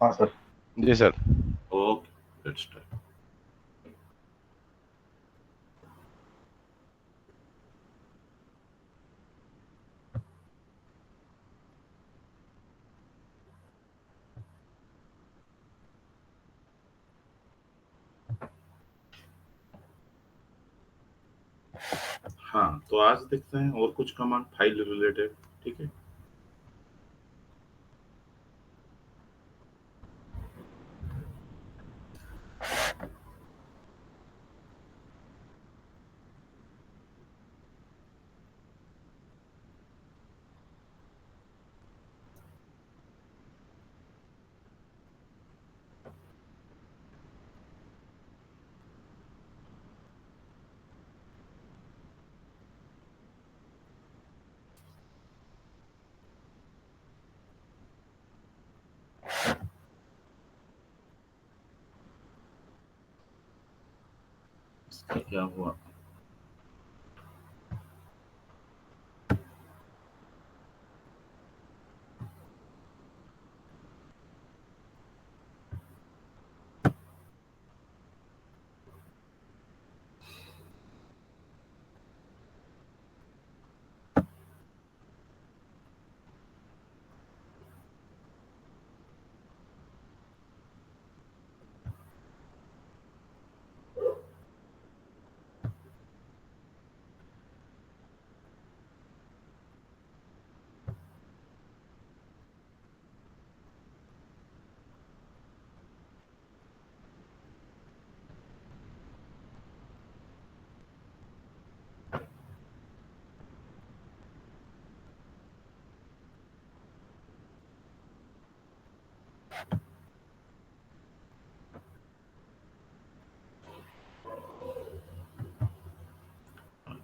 हाँ सर। जी sir. Okay, let's start. हाँ, तो आज देखते हैं और कुछ कमांड फाइल रिलेटेड। ठीक है। इसका क्या हुआ?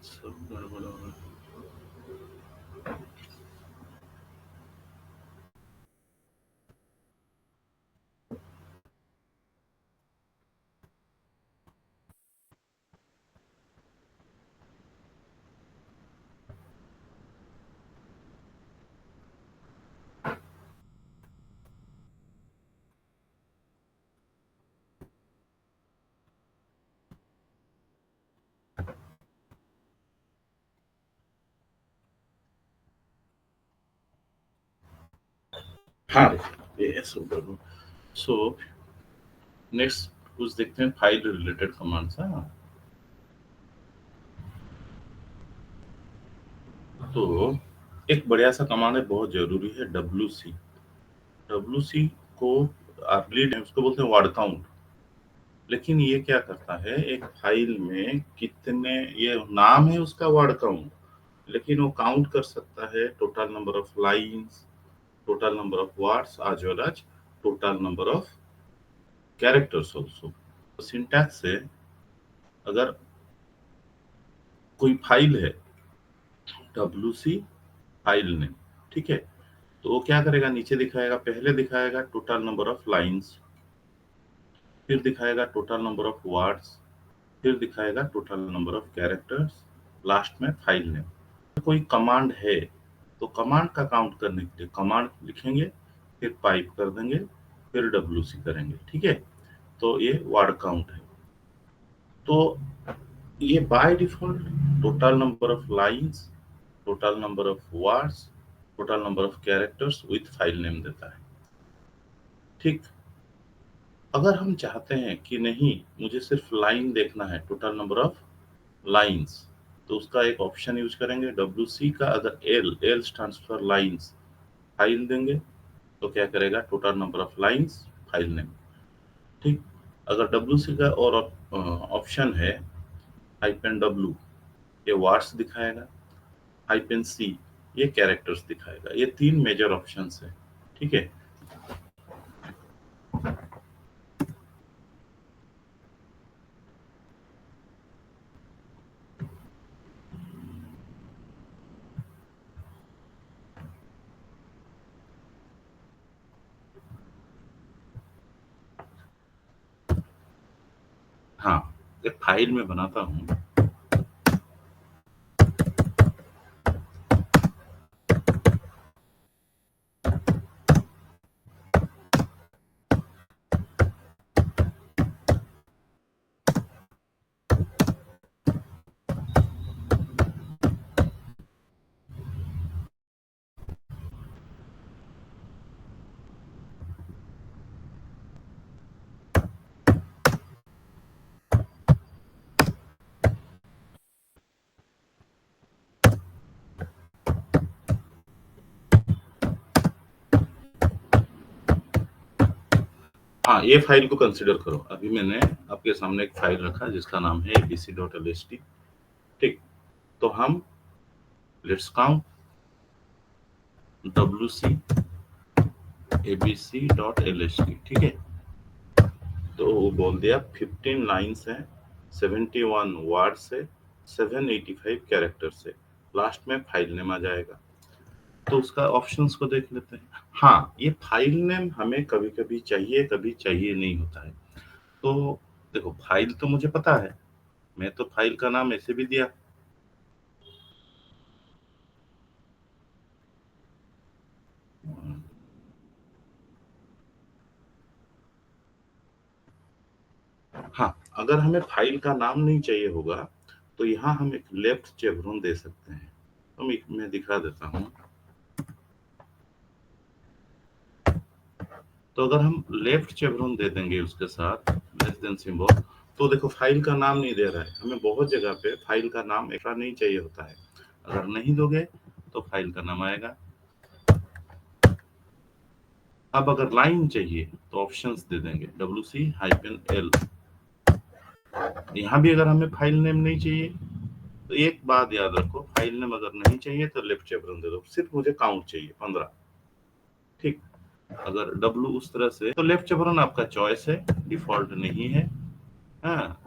सब गड़बड़ हो रहा है। हाँ, ये सब गड़बड़। सो नेक्स्ट कुछ देखते हैं फाइल रिलेटेड कमांड्स। हाँ, तो एक बढ़िया सा कमांड है, बहुत जरूरी है, WC। WC को अर्ली टाइम उसको बोलते हैं वर्ड काउंट। लेकिन ये क्या करता है, एक फाइल में कितने, ये नाम है उसका वर्ड काउंट, लेकिन वो काउंट कर सकता है total number of lines, total number of words as well as total number of characters also. Syntax से अगर कोई फाइल है, WC फाइल नेम, ठीक है, तो वो क्या करेगा, नीचे दिखाएगा, पहले दिखाएगा टोटल नंबर ऑफ लाइंस, फिर दिखाएगा टोटल नंबर ऑफ वर्ड्स, फिर दिखाएगा total number of characters, last में फाइल नेम। कोई कमांड है तो कमांड का काउंट करने के लिए कमांड लिखेंगे, फिर पाइप कर देंगे, फिर WC करेंगे। ठीक है, तो ये वर्ड काउंट है। तो ये by default total number of lines, total number of words, total number of characters with file name देता है। ठीक, अगर हम चाहते हैं कि नहीं, मुझे सिर्फ लाइन देखना है, टोटल नंबर ऑफ लाइंस, तो उसका एक ऑप्शन यूज करेंगे WC का। अगर L stands for lines, file देंगे, तो क्या करेगा, total number of lines, file name. ठीक, अगर WC का और ऑप्शन है -W, ये वर्ड्स दिखाएगा, -C ये कैरेक्टर्स दिखाएगा। ये तीन मेजर ऑप्शंस है। ठीक है, हाँ, एक फाइल में बनाता हूँ। हाँ, ये फाइल को कंसिडर करो। अभी मैंने आपके सामने एक फाइल रखा जिसका नाम है abc.lst। ठीक, तो हम लेट्स काउंट wc abc.lst। ठीक है, तो वो बोल दिया 15 लाइन्स है, 71 वर्ड्स है, 785 कैरेक्टर्स है। लास्ट में फाइल नेम आ जाएगा। तो उसका ऑप्शंस को देख लेते हैं। हाँ, ये फाइल नेम हमें कभी कभी चाहिए, कभी चाहिए नहीं होता है। तो देखो, फाइल तो मुझे पता है, मैं तो फाइल का नाम ऐसे भी दिया। हाँ, अगर हमें फाइल का नाम नहीं चाहिए होगा तो यहाँ हम एक लेफ्ट चेवरॉन दे सकते हैं। तो मैं दिखा देता हूँ। तो अगर हम लेफ्ट चेवरॉन दे देंगे उसके साथ लेस देन सिंबल, तो देखो फाइल का नाम नहीं दे रहा है। हमें बहुत जगह पे फाइल का नाम एक्स्ट्रा नहीं चाहिए होता है। अगर नहीं दोगे तो फाइल का नाम आएगा। अब अगर लाइन चाहिए तो ऑप्शंस दे देंगे wc-l। यहाँ भी अगर हमें फाइल नेम नहीं चाहिए तो एक बात याद रखो, फाइल नेम अगर नहीं चाहिए तो लेफ्ट चेवरॉन दे दो। सिर्फ मुझे काउंट चाहिए 15। ठीक, अगर डब्लू उस तरह से तो लेफ्ट चेवरॉन आपका चॉइस है, डिफॉल्ट नहीं है। हाँ,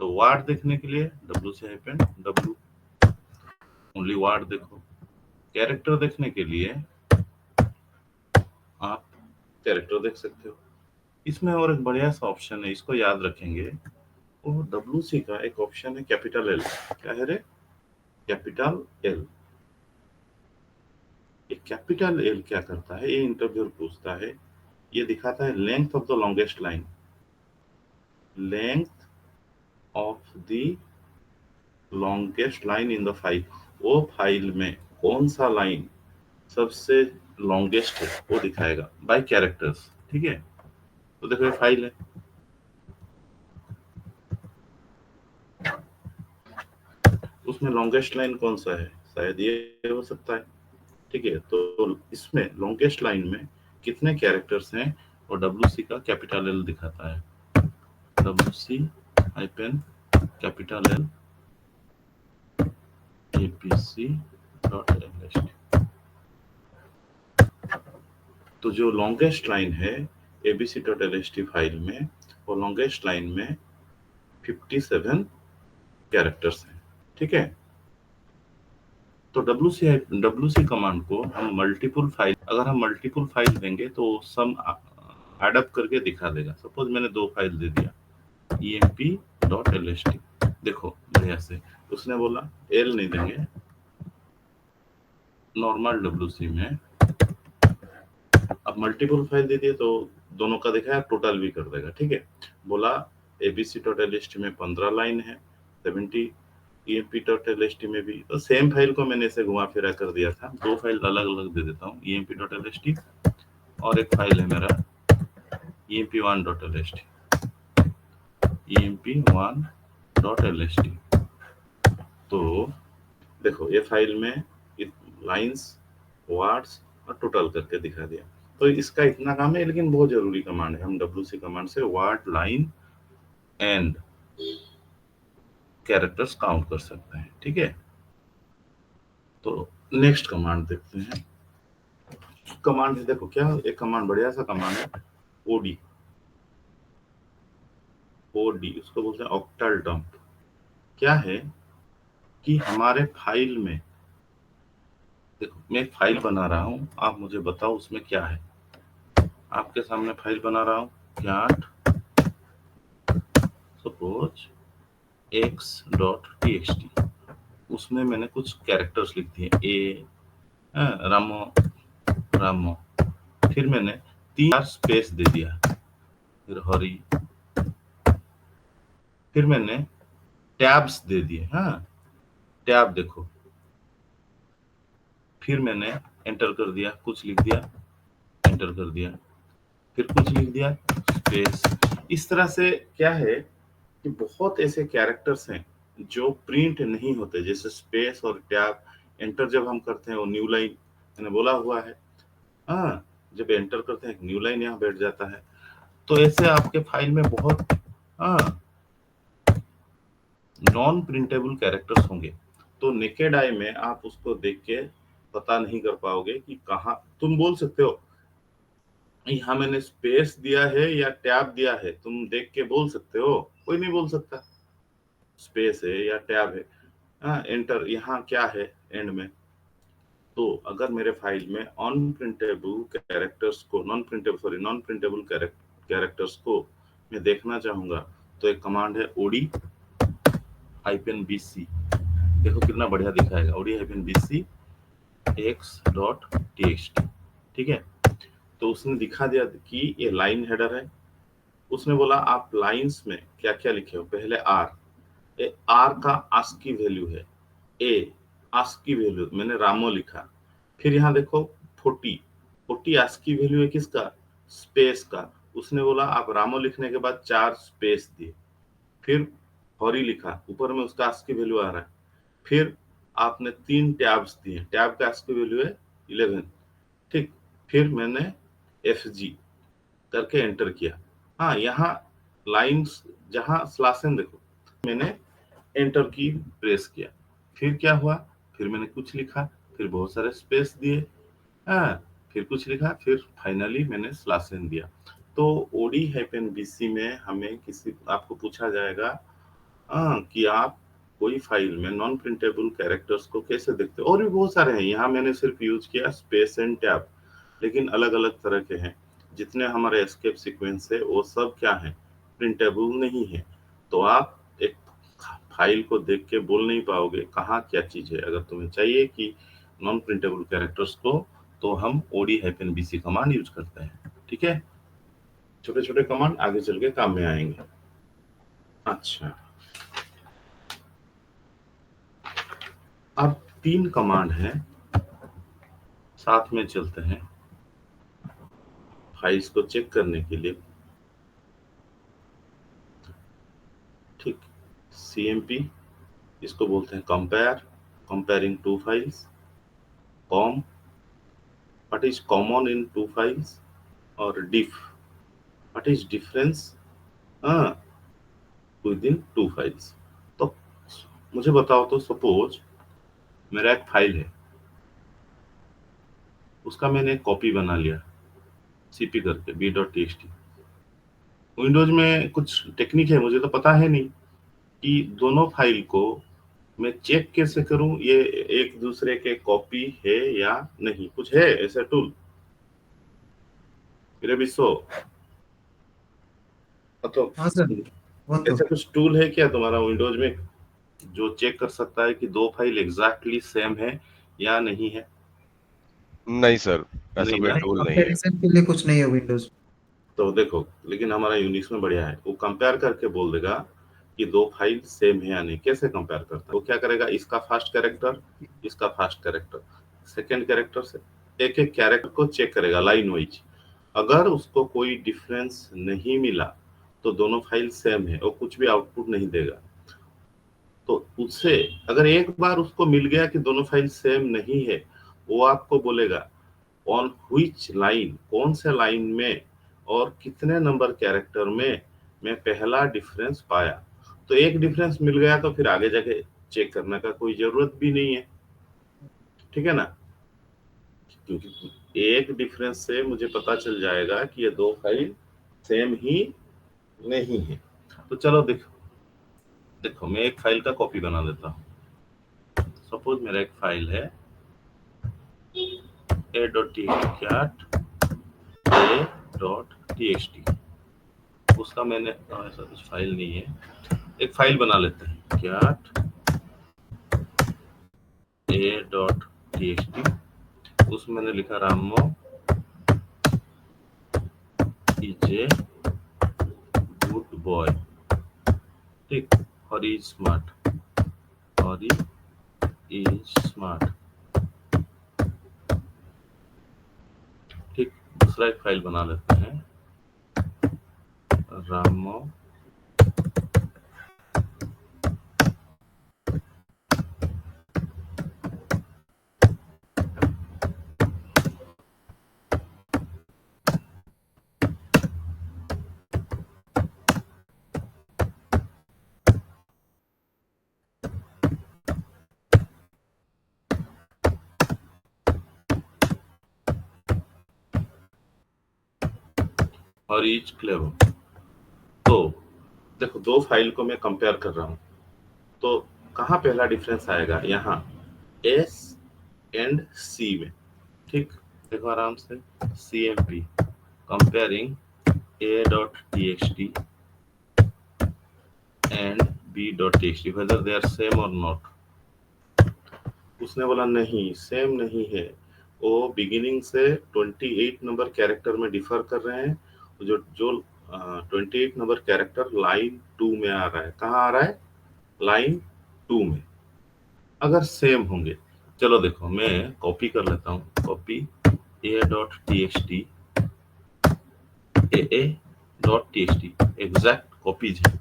तो वार्ड देखने के लिए wc-w ओनली वार्ड देखो। कैरेक्टर देखने के लिए आप कैरेक्टर देख सकते हो। इसमें और एक बढ़िया सा ऑप्शन है, इसको याद रखेंगे। वो WC का एक ऑप्शन है कैपिटल एल। क्या है रे? Capital L. ये कैपिटल एल क्या करता है? ये इंटरव्यूअर पूछता है। ये दिखाता है length of the longest line. Length of the longest line in the file. वो फाइल में कौन सा लाइन सबसे लॉन्गेस्ट है वो दिखाएगा बाय कैरेक्टर्स। ठीक है, तो देखो ये फाइल है, उसमें लॉन्गेस्ट लाइन कौन सा है? शायद ये हो सकता है। ठीक है, तो इसमें लॉन्गेस्ट लाइन में कितने कैरेक्टर्स हैं और WC का कैपिटल एल दिखाता है। WC capital L abc.lst। तो जो लॉन्गेस्ट लाइन है abc.lst फाइल में, वो लॉन्गेस्ट लाइन में 57 कैरेक्टर्स हैं। ठीक है, तो WC कमांड को हम मल्टीपल फाइल, अगर हम मल्टीपल फाइल देंगे तो सम एडअप करके दिखा देगा। सपोज मैंने 2 फाइल दे दिया emp.lst। देखो बढ़िया से उसने बोला एल नहीं देंगे, नॉर्मल WC में। अब मल्टीपल फाइल दे दिए तो दोनों का दिखाया, टोटल भी कर देगा। ठीक है, बोला abc.lst में 15 लाइन है, 70 emp.lst में भी। तो सेम फाइल को मैंने इसे घुमा फिरा कर दिया था। 2 फाइल अलग अलग दे देता हूँ, emp.lst और एक फाइल है मेरा emp1.lst। emp1.lst। तो देखो ये फाइल में लाइंस, वर्ड्स और टोटल करके दिखा दिया। तो इसका इतना काम है, लेकिन बहुत जरूरी कमांड है। हम WC कमांड से word, line and characters count कर सकते हैं। ठीक है, तो नेक्स्ट कमांड देखते हैं। कमांड है, देखो क्या एक कमांड, बढ़िया सा कमांड है ओडी। ओडी उसको बोलते हैं ऑक्टल डंप। क्या है कि हमारे फाइल में, देखो मैं एक फाइल बना रहा हूँ, आप मुझे बताओ उसमें क्या है। आपके सामने फाइल बना रहा हूँ, कैट सपोज x.txt। उसमें मैंने कुछ कैरेक्टर्स लिख दिए ए, रामो रामो। फिर मैंने 3 बार स्पेस दे दिया, फिर हरी, फिर मैंने टैब्स दे दिए। हाँ, टैब देखो, फिर मैंने एंटर कर दिया, कुछ लिख दिया, एंटर कर दिया, फिर कुछ लिख दिया, स्पेस। इस तरह से क्या है कि बहुत ऐसे कैरेक्टर्स हैं जो प्रिंट नहीं होते, जैसे स्पेस और टैब। एंटर जब हम करते हैं वो न्यू लाइन मैंने बोला हुआ है। हाँ, जब एंटर करते हैं न्यू लाइन यहाँ बैठ जाता है। तो ऐसे आपके फाइल में बहुत नॉन प्रिंटेबल कैरेक्टर्स होंगे, तो नेकेड आई में आप उसको देख के पता नहीं कर पाओगे कि कहाँ। तुम बोल सकते हो यहाँ मैंने स्पेस दिया है या टैब दिया है, तुम देख के बोल सकते हो, कोई नहीं बोल सकता स्पेस है या टैब है। एंटर यहाँ क्या है एंड में। तो अगर मेरे फाइल में अनप्रिंटेबल कैरेक्टर्स को नॉन प्रिंटेबल कैरेक्टर्स को मैं देखना चाहूंगा, तो एक कमांड है ओडी -bc। देखो कितना बढ़िया दिखाएगा, ओडी -bc x.txt। ठीक है, तो उसने दिखा दिया कि ये लाइन हेडर है। उसने बोला आप लाइंस में क्या क्या लिखे हो। पहले आर, ए आर का आस्की वैल्यू है, ए आस्की वैल्यू मैंने रामो लिखा। फिर यहाँ देखो 40 आस्की वैल्यू है किसका, स्पेस का। उसने बोला आप रामो लिखने के बाद 4 स्पेस दिए, फिर हॉरी लिखा, ऊपर में उसका आस्की वैल्यू आ रहा है। फिर आपने 3 टैब्स दिए, टैब का आस्की वैल्यू है 11। ठीक, फिर मैंने एफ जी करके एंटर किया। हाँ, यहाँ लाइंस जहां स्लैशन देखो, मैंने एंटर की प्रेस किया। फिर क्या हुआ, फिर मैंने कुछ लिखा, फिर बहुत सारे स्पेस दिए, हाँ, फिर कुछ लिखा, फिर फाइनली मैंने स्लैशन दिया। तो ओडी -bc में हमें किसी आपको पूछा जाएगा कि आप कोई फाइल में नॉन प्रिंटेबल कैरेक्टर्स को कैसे देखते हो। और भी बहुत सारे हैं, यहाँ मैंने सिर्फ यूज किया स्पेस एंड टैब, लेकिन अलग अलग तरह के हैं। जितने हमारे एस्केप सीक्वेंस है वो सब क्या है, प्रिंटेबल नहीं है। तो आप एक फाइल को देख के बोल नहीं पाओगे कहाँ क्या चीज है। अगर तुम्हें चाहिए कि नॉन प्रिंटेबल कैरेक्टर्स को, तो हम ओडी -bc कमांड यूज करते हैं। ठीक है, छोटे छोटे कमांड आगे चल के काम में आएंगे। अच्छा, अब 3 कमांड हैं, साथ में चलते हैं फाइल्स को चेक करने के लिए। ठीक, cmp इसको बोलते हैं comparing two files. Comm, what is common in two files. और diff, what is difference within two files. तो मुझे बताओ, तो सपोज मेरा एक फाइल है, उसका मैंने कॉपी बना लिया cp करके b.txt। विंडोज में कुछ टेक्निक है, मुझे तो पता है नहीं कि दोनों फाइल को मैं चेक कैसे करूं ये एक दूसरे के कॉपी है या नहीं। कुछ है ऐसा टूल मेरे विश्व, तो हाँ सर, वो तो ऐसा कुछ टूल है क्या तुम्हारा विंडोज में जो चेक कर सकता है कि दो फाइल एग्जैक्टली सेम है या नहीं है। नहीं सर, ऐसा नहीं कोई ना, टूल नहीं है। कंपैरिजन के लिए कुछ नहीं है विंडोज। तो देखो, लेकिन हमारा यूनिक्स में बढ़िया है, वो कंपेयर करके बोल देगा कि दो फाइल सेम है या नहीं। कैसे कंपेयर करता है वो, क्या करेगा, इसका फर्स्ट कैरेक्टर, इसका फर्स्ट कैरेक्टर, सेकंड कैरेक्टर से एक एक कैरेक्टर को चेक करेगा लाइन वाइज। अगर उसको कोई डिफरेंस नहीं मिला तो दोनों फाइल सेम है, और कुछ भी आउटपुट नहीं देगा। तो उससे अगर एक बार उसको मिल गया कि दोनों फाइल सेम नहीं है, वो आपको बोलेगा ऑन व्हिच लाइन, कौन से लाइन में और कितने नंबर कैरेक्टर में मैं पहला डिफरेंस पाया। तो एक डिफरेंस मिल गया तो फिर आगे जाके चेक करने का कोई जरूरत भी नहीं है। ठीक है ना, क्योंकि एक डिफरेंस से मुझे पता चल जाएगा कि ये दो फाइल सेम ही नहीं है। तो चलो देखो, मैं एक फाइल का कॉपी बना देता हूँ। सपोज मेरा एक फाइल है a.txt, उसका मैंने ऐसा कुछ फाइल नहीं है, एक फाइल बना लेते हैं cat a.txt। उसमें मैंने लिखा रामो इज ए गुड बॉय। ठीक, और इज स्मार्ट, और इज स्मार्ट। ठीक, दूसरा एक फाइल बना लेते हैं रामो और इज क्लेवर। तो देखो, दो फाइल को मैं कंपेयर कर रहा हूँ, तो कहाँ पहला डिफरेंस आएगा? यहाँ एस एंड सी में। ठीक, देखो आराम से, CMP comparing a.txt and b.txt whether they are same or not। उसने बोला नहीं, सेम नहीं है, वो बिगिनिंग से 28 नंबर कैरेक्टर में डिफर कर रहे हैं। जो जो 28 नंबर कैरेक्टर लाइन 2 में आ रहा है। कहाँ आ रहा है? लाइन 2 में। अगर सेम होंगे, चलो देखो मैं कॉपी कर लेता हूँ, copy a.txt a.txt exact copies है।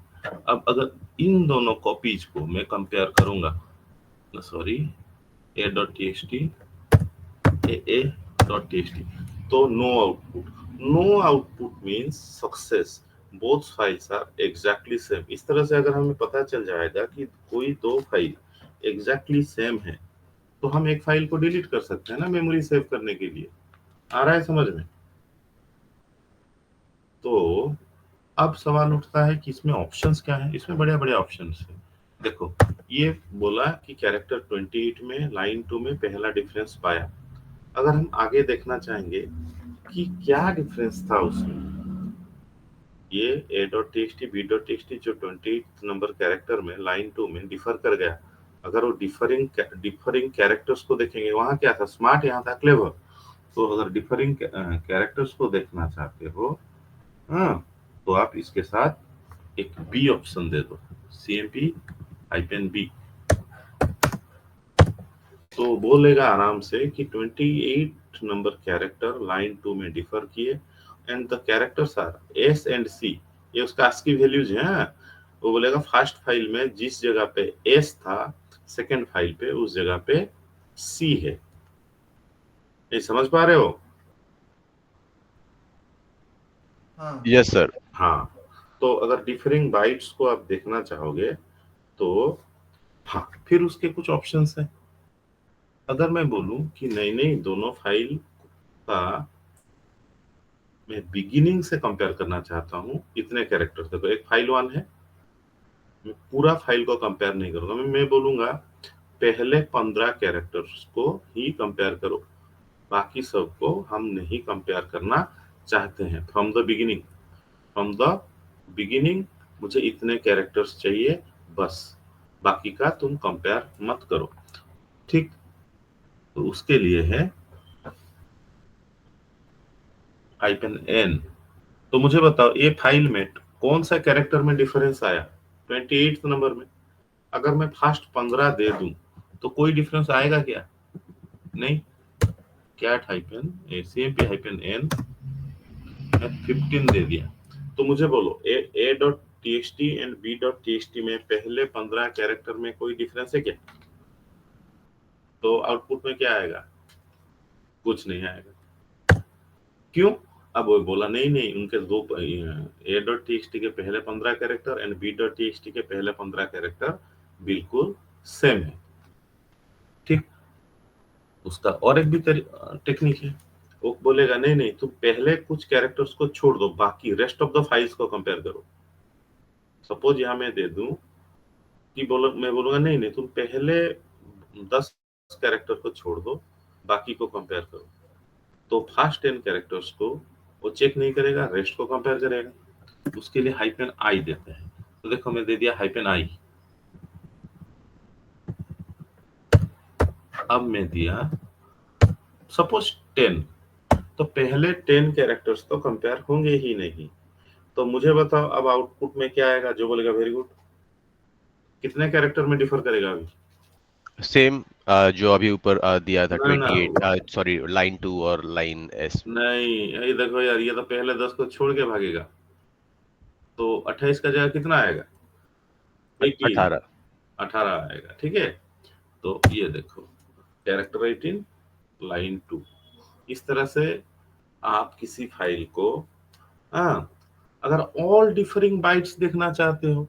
अब अगर इन दोनों कॉपीज को मैं कंपेयर करूंगा, सॉरी, a.txt a.txt, तो no output. No output means success, both files are exactly same. इस तरह से अगर हमें पता चल जाएगा कि कोई दो फाइल एग्जैक्टली सेम है, तो हम एक फाइल को डिलीट कर सकते हैं ना, मेमोरी सेव करने के लिए। आ रहा है समझ में? तो अब सवाल उठता है कि इसमें ऑप्शंस क्या है? इसमें बड़े बड़े ऑप्शंस है। देखो, ये बोला कि कैरेक्टर 28 में लाइन 2 में पहला डिफरेंस पाया। अगर हम आगे देखना चाहेंगे कि क्या डिफरेंस था उसमें, ये a.txt b.txt जो 28 नंबर कैरेक्टर में लाइन 2 में डिफर कर गया, अगर वो डिफरिंग कैरेक्टर्स को देखेंगे, वहां क्या था? स्मार्ट, यहाँ था क्लेवर। तो अगर डिफरिंग कैरेक्टर्स को देखना चाहते हो, हाँ, तो आप इसके साथ एक बी ऑप्शन दे दो, CMP-B। तो बोलेगा आराम से कि 28 नंबर कैरेक्टर लाइन 2 में डिफर किए and the characters are S and C. ये उसका ASCII वैल्यूज है। वो बोलेगा फर्स्ट फाइल में जिस जगह पे एस था, सेकंड फाइल पे उस जगह पे सी है। ये समझ पा रहे हो? हाँ यस सर। हाँ। तो अगर डिफरिंग बाइट्स को आप देखना चाहोगे, तो हाँ, फिर उसके कुछ ऑप्शंस हैं। अगर मैं बोलूं कि नहीं नहीं, दोनों फाइल का मैं बिगिनिंग से कंपेयर करना चाहता हूँ, इतने कैरेक्टर, देखो एक फाइल 1 है, मैं पूरा फाइल को कंपेयर नहीं करूंगा। मैं बोलूंगा पहले 15 कैरेक्टर्स को ही कंपेयर करो, बाकी सब को हम नहीं कंपेयर करना चाहते हैं। From the beginning, from the beginning मुझे इतने कैरेक्टर्स चाहिए बस, बाकी का तुम कंपेयर मत करो। ठीक, तो उसके लिए है -n। तो मुझे बताओ, ये फाइल में कौन सा कैरेक्टर में डिफरेंस आया? 28 नंबर में। अगर मैं फर्स्ट 15 दे दूं, तो कोई डिफरेंस आएगा क्या? नहीं। CMP-n मैं 15 दे दिया, तो मुझे बोलो a.txt एंड b.txt में पहले 15 कैरेक्टर में कोई डिफरेंस है क्या? तो आउटपुट में क्या आएगा? कुछ नहीं आएगा। क्यों? अब वो बोला नहीं नहीं, उनके दो a.txt के पहले 15 कैरेक्टर एंड b.txt के पहले 15 कैरेक्टर बिल्कुल सेम है। ठीक, उसका और एक भी टेक्निक है। वो बोलेगा नहीं नहीं, तुम पहले कुछ कैरेक्टर्स को छोड़ दो, बाकी रेस्ट ऑफ द फाइल्स को कंपेयर करो। सपोज यहां मैं दे दूं कि मैं बोलूंगा नहीं नहीं, तुम पहले 10 कैरेक्टर को छोड़ दो, बाकी को कंपेयर करो। तो फर्स्ट 10 कैरेक्टर्स को वो चेक नहीं करेगा, रेस्ट को कंपेयर करेगा। उसके लिए -i देते हैं। तो देखो मैं दे दिया -i। अब मैं दिया सपोज 10, तो पहले 10 कैरेक्टर्स तो कंपेयर होंगे ही नहीं। तो मुझे बताओ अब आउटपुट में क्या आएगा? जो बोलेगा वेरी गुड। कितने कैरेक्टर में डिफर करेगा अभी? सेम जो अभी ऊपर दिया था ना ना, 28, सॉरी लाइन 2 और लाइन एस। नहीं, ये देखो यार, ये तो पहले 10 को छोड़ के भागेगा। तो 28 का जगह कितना आएगा? 18। 18। 18 आएगा। ठीक है, तो ये देखो, कैरेक्टर 18 लाइन 2। इस तरह से आप किसी फाइल को, हाँ, अगर ऑल डिफरिंग बाइट्स देखना चाहते हो,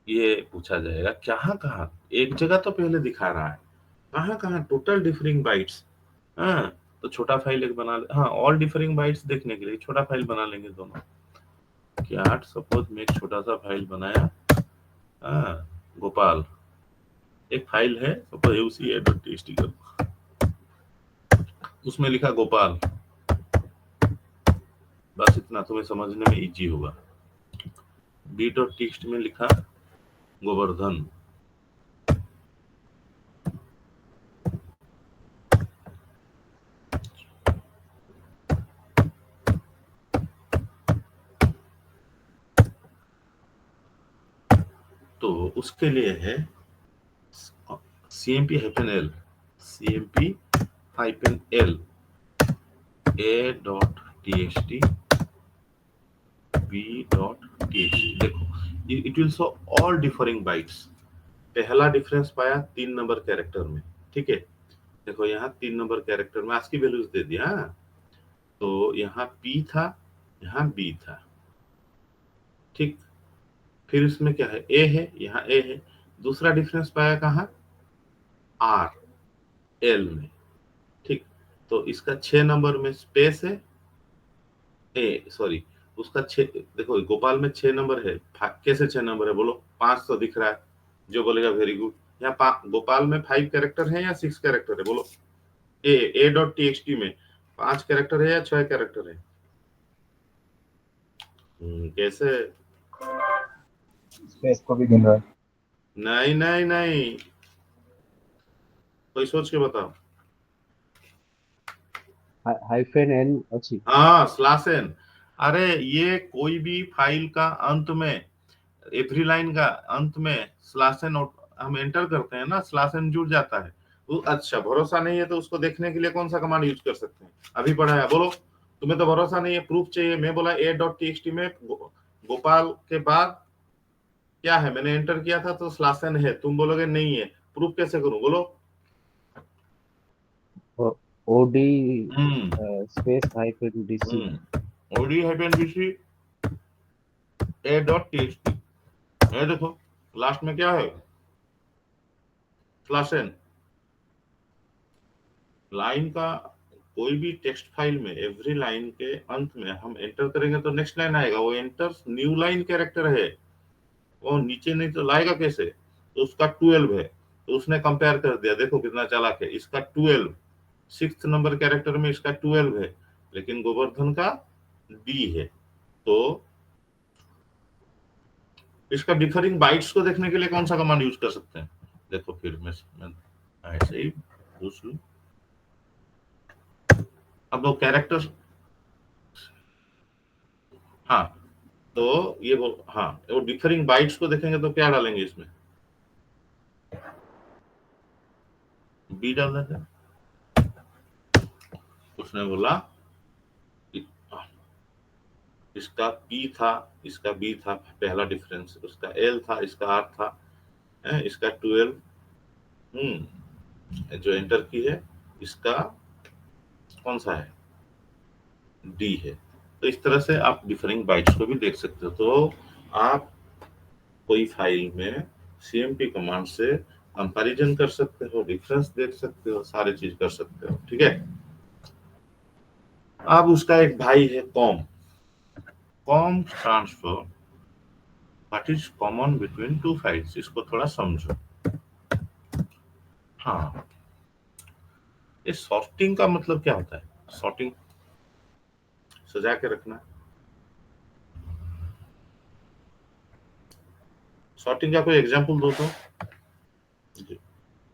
ये पूछा जाएगा कहाँ कहाँ, एक जगह तो पहले दिखा रहा है, कहाँ कहाँ टोटल डिफरिंग बाइट्स। हाँ, तो छोटा फाइल एक बना ले, हाँ ऑल डिफरिंग बाइट्स देखने के लिए छोटा फाइल बना लेंगे दोनों। कैट सपोज में एक छोटा सा फाइल बनाया, हाँ गोपाल एक फाइल है सपोज uc.txt करो, उसमें लिखा गोपाल, बस इतना तुम्हें समझने में इजी होगा। b.txt में लिखा गोवर्धन, तो उसके लिए है cmp-l cmp-l a.txt b.txt। देखो it will show all differing bytes. पहला डिफरेंस पाया 3 नंबर कैरेक्टर में, ठीक है। देखो यहाँ 3 नंबर कैरेक्टर में ASCII वैल्यूज दे दिया, तो यहाँ p था, यहाँ b था, ठीक। फिर इसमें क्या है, a है, यहाँ a है। दूसरा डिफरेंस पाया कहाँ, r l में, ठीक। तो इसका 6 नंबर में स्पेस है, सॉरी उसका 6, देखो गोपाल में 6 नंबर है, कैसे 6 नंबर है बोलो, 5 तो दिख रहा है, जो बोलेगा वेरी गुड। यहाँ गोपाल में 5 कैरेक्टर है या 6 कैरेक्टर है बोलो, a.txt में 5 कैरेक्टर है या 6 कैरेक्टर है? कैसे? स्पेस को भी गिन रहा है। नहीं नहीं नहीं, कोई सोच के बताओ। हाइफन एन अच्छी, हाँ स्लैश एन। अरे ये कोई भी फाइल का अंत में, एवरी लाइन का अंत में स्लैश एन हम एंटर करते हैं ना, स्लैश एन जुड़ जाता है। अच्छा भरोसा नहीं है तो उसको देखने के लिए कौन सा कमांड यूज कर सकते हैं, अभी पढ़ाया, बोलो। तुम्हें तो भरोसा नहीं है, प्रूफ चाहिए। मैं बोला a.txt में गोपाल के बाद क्या है, मैंने एंटर किया था तो स्लैश एन है, तुम बोलोगे नहीं है, प्रूफ कैसे करूं बोलो। OD space hyphen DC, OD hyphen DC a.txt, ये देखो लास्ट में क्या है, स्लैश एन। लाइन का कोई भी टेक्स्ट फाइल में एवरी लाइन के अंत में हम एंटर करेंगे तो नेक्स्ट लाइन आएगा, वो एंटर न्यू लाइन कैरेक्टर है, वो नीचे नहीं तो लाएगा कैसे, तो उसका 12 है, तो उसने कंपेयर कर दिया, देखो कितना चालाक है, इसका 12 6th नंबर कैरेक्टर में इसका 12 है, लेकिन गोवर्धन का डी है। तो इसका डिफरिंग बाइट्स को देखने के लिए कौन सा कमांड यूज कर सकते हैं, देखो फिर मैं ऐसे ही पूछ लूं। अब वो कैरेक्टर, हाँ तो ये वो, हाँ वो डिफरिंग बाइट्स को देखेंगे तो क्या डालेंगे इसमें, बी डाल देते। उसने बोला इसका P था, इसका B था, पहला डिफरेंस, उसका L था, इसका R था, इसका 12 जो एंटर की है, इसका कौन सा है, D है। तो इस तरह से आप डिफरिंग बाइट्स को भी देख सकते हो। तो आप कोई फाइल में CMP कमांड से कंपैरिजन कर सकते हो, डिफरेंस देख सकते हो, सारी चीज कर सकते हो, ठीक है। अब उसका एक भाई है com transfer, what is common between two files, इसको थोड़ा समझो। हाँ ये सॉर्टिंग का मतलब क्या होता है, सॉर्टिंग सजा के रखना, सॉर्टिंग का कोई एग्जांपल दो तो,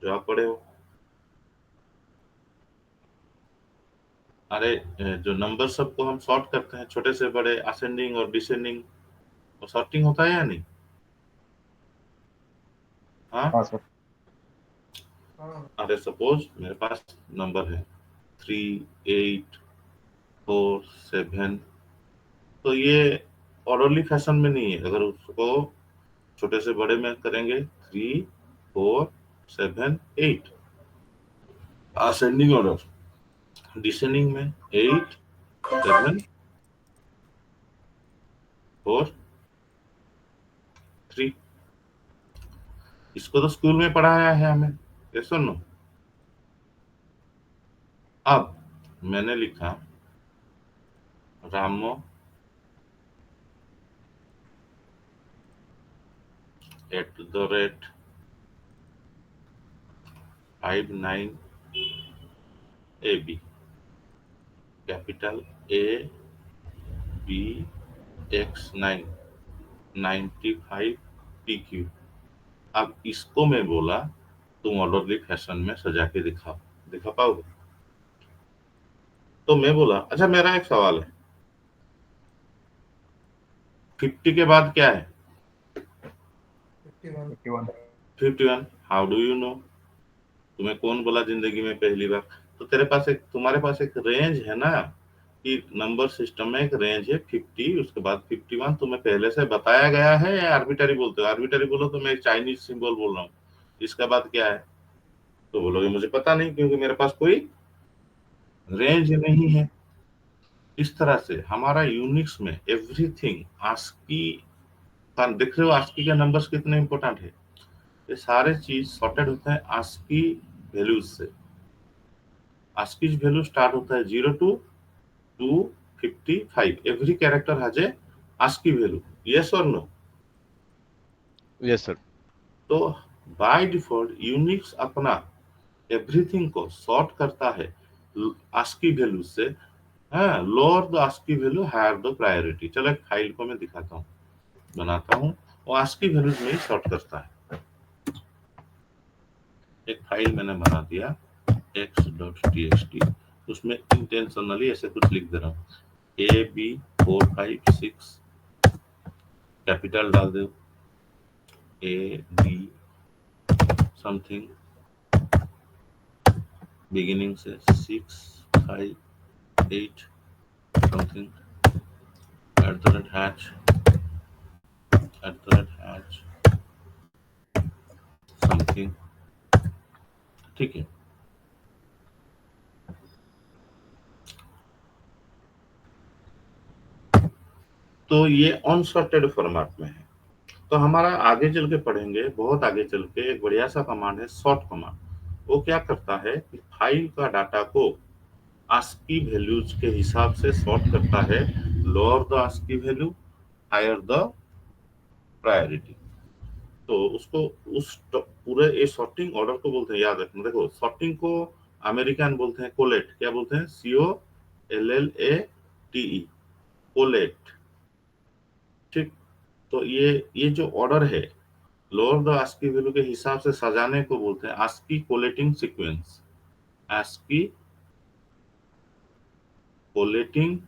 जो आप पढ़े हो। अरे जो नंबर सबको हम सॉर्ट करते हैं, छोटे से बड़े, असेंडिंग और डिसेंडिंग, वो सॉर्टिंग होता है या नहीं? हाँ हाँ सर। अरे सपोज मेरे पास नंबर है 3, 8, 4, 7, तो ये ऑर्डरली फैशन में नहीं है। अगर उसको छोटे से बड़े में करेंगे 3, 4, 7, 8 असेंडिंग ऑर्डर, डिसेंडिंग में 8, 7, 4, 3। इसको तो स्कूल में पढ़ाया है हमें, ये सुनो। अब मैंने लिखा रामो @ 59AB, कैपिटल ABX9 95PQ। अब इसको मैं बोला तुम ऑर्डरली फैशन में सजा के दिखाओ, दिखा पाओगे? तो मैं बोला अच्छा मेरा एक सवाल है, 50 के बाद क्या है? 51। 51। How do you know? तुम्हें कौन बोला जिंदगी में पहली बार? तो तुम्हारे पास एक रेंज है ना, कि नंबर सिस्टम में एक रेंज है 50, उसके बाद 51। तुम्हें पहले से बताया गया है या आर्बिटरी बोलते हो? आर्बिटरी बोलो तो मैं एक चाइनीज सिंबल बोल रहा हूँ, इसका बाद क्या है? तो बोलोगे मुझे पता नहीं, क्योंकि मेरे पास कोई रेंज नहीं है। इस तरह से हमारा यूनिक्स में एवरीथिंग आस्की का, देख रहे हो आस्की के नंबर्स कितने इंपॉर्टेंट है? ये सारे चीज सॉर्टेड होते हैं आस्की वैल्यूज से। आस्की वैल्यू स्टार्ट होता है 02 to 55। Every character has a ASCII value, yes और नो? Yes, sir. तो बाय डिफॉल्ट यूनिक्स अपना एवरीथिंग को सॉर्ट करता है आस्की वैल्यू से। हाँ, lower the ASCII value higher the priority. चलो एक फाइल को मैं दिखाता हूँ, बनाता हूँ, वो आस्की वैल्यूज में ही सॉर्ट करता है। एक फाइल मैंने बना दिया x.txt, उसमें इंटेंशनली ऐसे कुछ लिख दे रहा हूँ, AB456 कैपिटल डाल दो, AD समथिंग बिगिनिंग से 658 समथिंग @hatch समथिंग, ठीक है। तो ये अनसॉर्टेड फॉर्मेट में है। तो हमारा आगे चल के पढ़ेंगे, बहुत आगे चल के एक बढ़िया सा कमांड है सॉर्ट कमांड। वो क्या करता है कि फाइल का डाटा को आस्की वैल्यूज के हिसाब से सॉर्ट करता है, lower the ASCII value higher the priority. तो उसको पूरे ये सॉर्टिंग ऑर्डर को बोलते हैं, याद रखना। देखो सॉर्टिंग को अमेरिकन बोलते हैं कोलेट, क्या बोलते हैं? COLLATE, कोलेट, ठीक। तो ये जो ऑर्डर है लोअर द आस्की वैल्यू के हिसाब से सजाने को बोलते हैं ASCII collating sequence. ASCII collating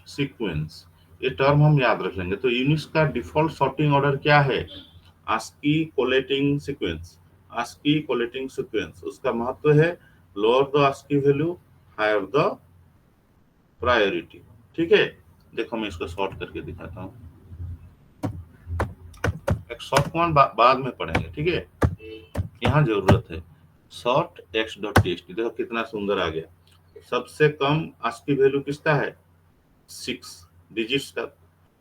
sequence, ये टर्म हम याद रख लेंगे। तो यूनिक्स का डिफॉल्ट सॉर्टिंग ऑर्डर क्या है? ASCII collating sequence. ASCII collating sequence, उसका महत्व है lower the ASCII value higher the priority, ठीक है। देखो मैं इसको सॉर्ट करके दिखाता हूँ। एक सॉर्ट कमांड बाद में पढ़ेंगे, ठीक है। यहाँ जरूरत है सॉर्ट x.txt। देखो कितना सुंदर आ गया। सबसे कम आस्की वैल्यू किसका है? 6 डिजिट्स का,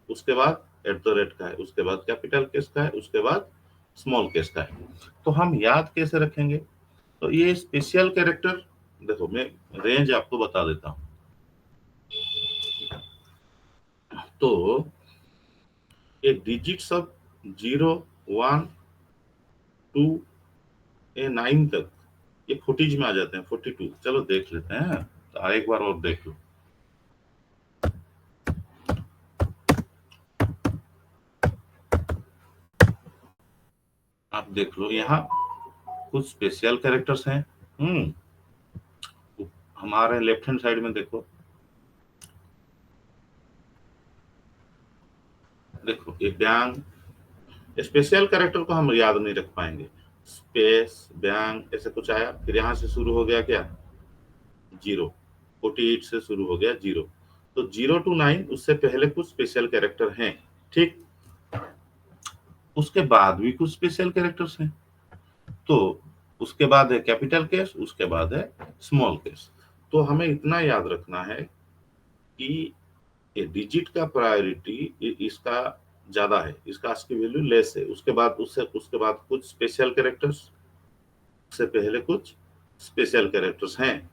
उसके बाद @ का है, उसके बाद कैपिटल केस का है, उसके बाद स्मॉल केस का है। तो हम याद कैसे रखेंगे? तो ये स्पेशल कैरेक्टर, देखो मैं रेंज आपको बता देता हूँ। तो ये डिजिट सब 0 1 2 9 तक ये फुटेज में आ जाते हैं 42। चलो देख लेते हैं, तो एक बार और देख लो। आप देख लो यहाँ कुछ स्पेशल कैरेक्टर्स हैं। हमारे लेफ्ट हैंड साइड में देखो, देखो ये बैंग, स्पेशल कैरेक्टर को हम याद नहीं रख पाएंगे। स्पेस बैंग ऐसे कुछ आया, फिर यहाँ से शुरू हो गया क्या? 0, 48 से शुरू हो गया 0। तो 0 to 9 उससे पहले कुछ स्पेशल कैरेक्टर हैं, ठीक। उसके बाद भी कुछ स्पेशल कैरेक्टर्स हैं। तो उसके बाद है कैपिटल केस, उसके बाद है स्मॉल केस। तो हमें इतना याद रखना है कि ये डिजिट का प्रायोरिटी इसका ज्यादा है, इसका आस्की वैल्यू लेस है। उसके बाद उसके बाद कुछ स्पेशल कैरेक्टर्स से पहले कुछ स्पेशल कैरेक्टर्स हैं।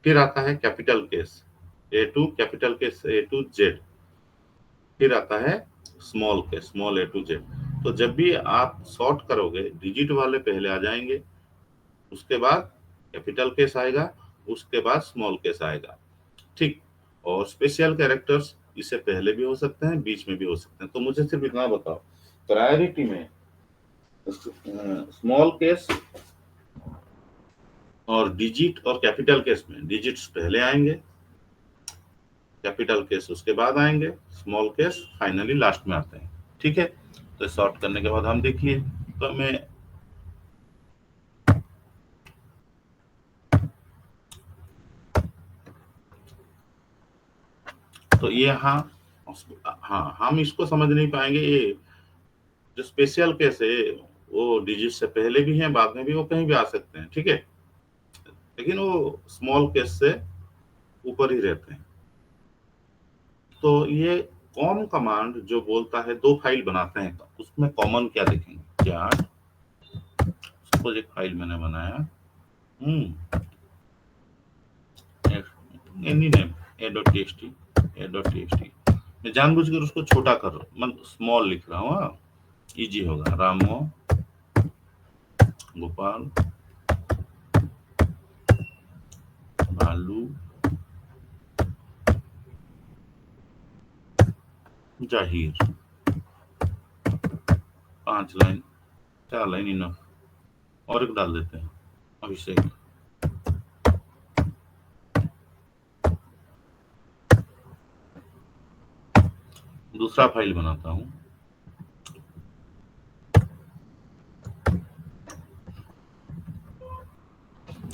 फिर आता है capital case A2, capital case A2 Z, फिर आता है small case small A2 Z। तो जब भी आप सॉर्ट करोगे डिजिट वाले पहले आ जाएंगे, उसके बाद कैपिटल केस आएगा, उसके बाद स्मॉल केस आएगा, ठीक। और स्पेशल कैरेक्टर्स इससे पहले भी हो सकते हैं, बीच में भी हो सकते हैं। तो मुझे सिर्फ इतना बताओ, प्रायोरिटी में स्मॉल केस और डिजिट और कैपिटल केस में डिजिट्स पहले आएंगे, कैपिटल केस उसके बाद आएंगे, स्मॉल केस फाइनली लास्ट में आते हैं, ठीक है। तो सॉर्ट करने के बाद हम देखिए, तो मैं तो ये हाँ हम इसको समझ नहीं पाएंगे। ये जो स्पेशल केस है वो डिजिट से पहले भी है, बाद में भी, वो कहीं भी आ सकते हैं, ठीक है, लेकिन वो स्मॉल केस से ऊपर ही रहते हैं। तो ये कॉम कमांड जो बोलता है दो फाइल बनाते हैं, उसमें कॉमन क्या देखेंगे, चार्ट, सपोज एक फाइल मैंने बनाया एनी नेम a.txt मैं जानबूझकर उसको छोटा कर रहा हूँ, मतलब स्मॉल लिख रहा हूँ, इजी होगा। रामो गोपाल भालू जाहिर, 5 लाइन 4 लाइन इनफ, और एक डाल देते हैं अभिषेक। दूसरा फाइल बनाता हूं,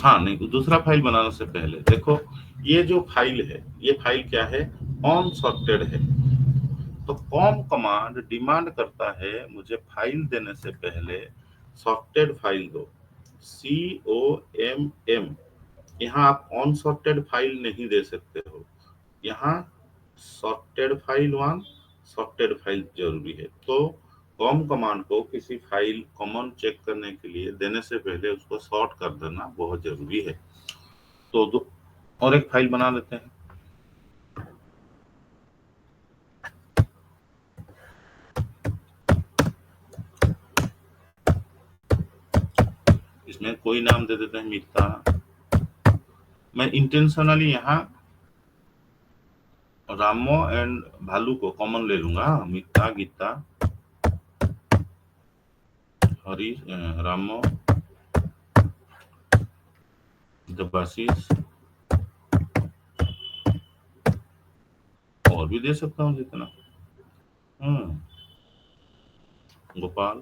हाँ नहीं, दूसरा फाइल बनाने से पहले देखो, ये जो फाइल है, ये फाइल क्या है, अनसॉर्टेड है। तो कॉम कमांड डिमांड करता है मुझे फाइल देने से पहले सॉर्टेड फाइल दो, COMM। यहाँ आप अनसॉर्टेड फाइल नहीं दे सकते हो, यहाँ सॉर्टेड फाइल 1, सॉर्टेड फाइल जरूरी है। तो कॉम कमांड को किसी फाइल कॉमन चेक करने के लिए देने से पहले उसको सॉर्ट कर देना बहुत जरूरी है। तो और एक फाइल बना लेते हैं, इसमें कोई नाम दे देते हैं मिगता। मैं इंटेंशनली यहाँ रामो एंड भालू को कॉमन ले लूंगा, मिगता, गीता, हरी, रामो, देवाशीष, और भी दे सकता हूँ जितना, गोपाल,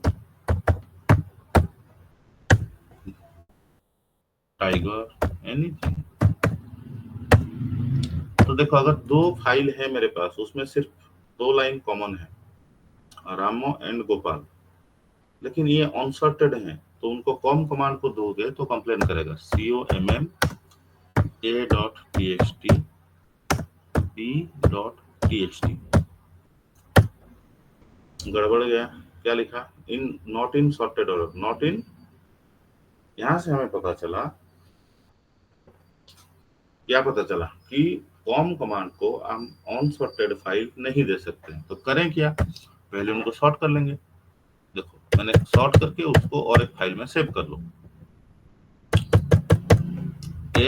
टाइगर, एनीथिंग। तो देखो, अगर 2 फाइल है मेरे पास, उसमें सिर्फ 2 लाइन कॉमन है, रामो एंड गोपाल, लेकिन ये अनसॉर्टेड हैं, तो उनको कॉम कमांड को दोगे तो कंप्लेन करेगा, COMM A.txt B.txt। गड़बड़ गया, क्या लिखा, in not in sorted order, not in. यहां से हमें पता चला, क्या पता चला कि कॉम कमांड को हम अनसॉर्टेड फाइल नहीं दे सकते हैं। तो करें क्या, पहले उनको सॉर्ट कर लेंगे। देखो, मैंने सॉर्ट करके उसको और एक फाइल में सेव कर लो,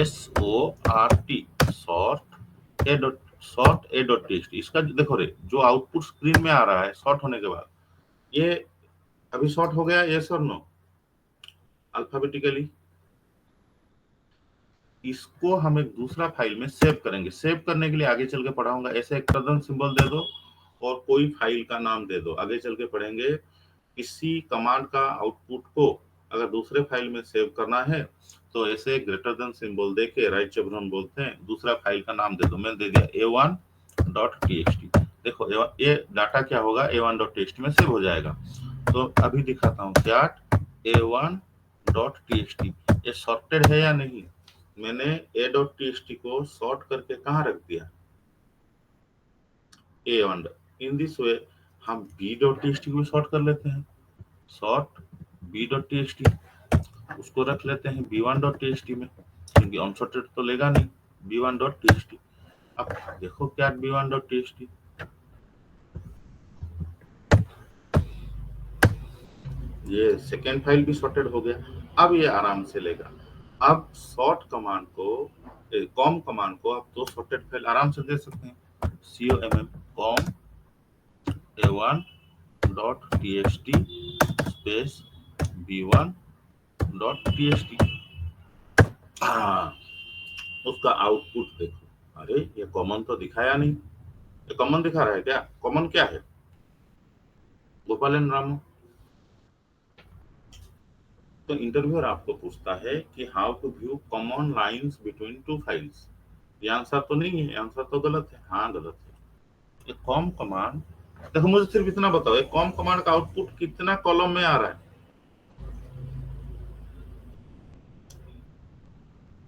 SORT, सॉर्ट A.txt। इसका देखो रे, जो आउटपुट स्क्रीन में आ रहा है सॉर्ट होने के बाद, ये अभी सॉर्ट हो गया, यस और नो, अल्फाबेटिकली। इसको हम एक दूसरा फाइल में सेव करेंगे। सेव करने के लिए आगे चल के पढ़ाऊंगा, ऐसे एक कर्दन सिंबल दे दो और कोई फाइल का नाम दे दो। आगे चल के पढ़ेंगे, किसी कमांड का आउटपुट को अगर दूसरे फाइल में सेव करना है तो ऐसे ग्रेटर देन सिंबल दे के, राइट चेवरन बोलते हैं, दूसरा फाइल का नाम दे दो। मैंने दे दिया A1.txt। देखो, ये डाटा क्या होगा, A1.txt में सेव हो जाएगा। तो अभी दिखाता हूँ, चार्ट A1.txt, ये सॉर्टेड है या नहीं। मैंने A.txt को सॉर्ट करके कहाँ रख दिया, A1। इन दिस वे हम B.txt को सॉर्ट कर लेते हैं, सॉर्ट B.txt, उसको रख लेते हैं B1.txt में, क्योंकि अनसॉर्टेड तो लेगा नहीं। b1.txt। अब देखो क्या b1.txt, ये सेकेंड फाइल भी सॉर्टेड हो गया। अब ये आराम से लेगा। अब सॉर्ट कमांड को, कॉम कमांड को आप दो सॉर्टेड फाइल आराम से दे सकते हैं, com a1.txt स्पेस b1.txt। हाँ, उसका आउटपुट देखो, अरे ये कॉमन तो दिखाया नहीं, ये कॉमन दिखा रहा है क्या? कॉमन क्या है गोपालन रामू? तो इंटरव्यूअर आपको पूछता है कि how to view common lines between two files. ये आंसर तो नहीं है, आंसर तो गलत है। हाँ गलत है। ये कॉम कमांड, देखो मुझे सिर्फ इतना बताओ, ये कॉम कमांड का आउटपुट कितना कॉलम में आ रहा है,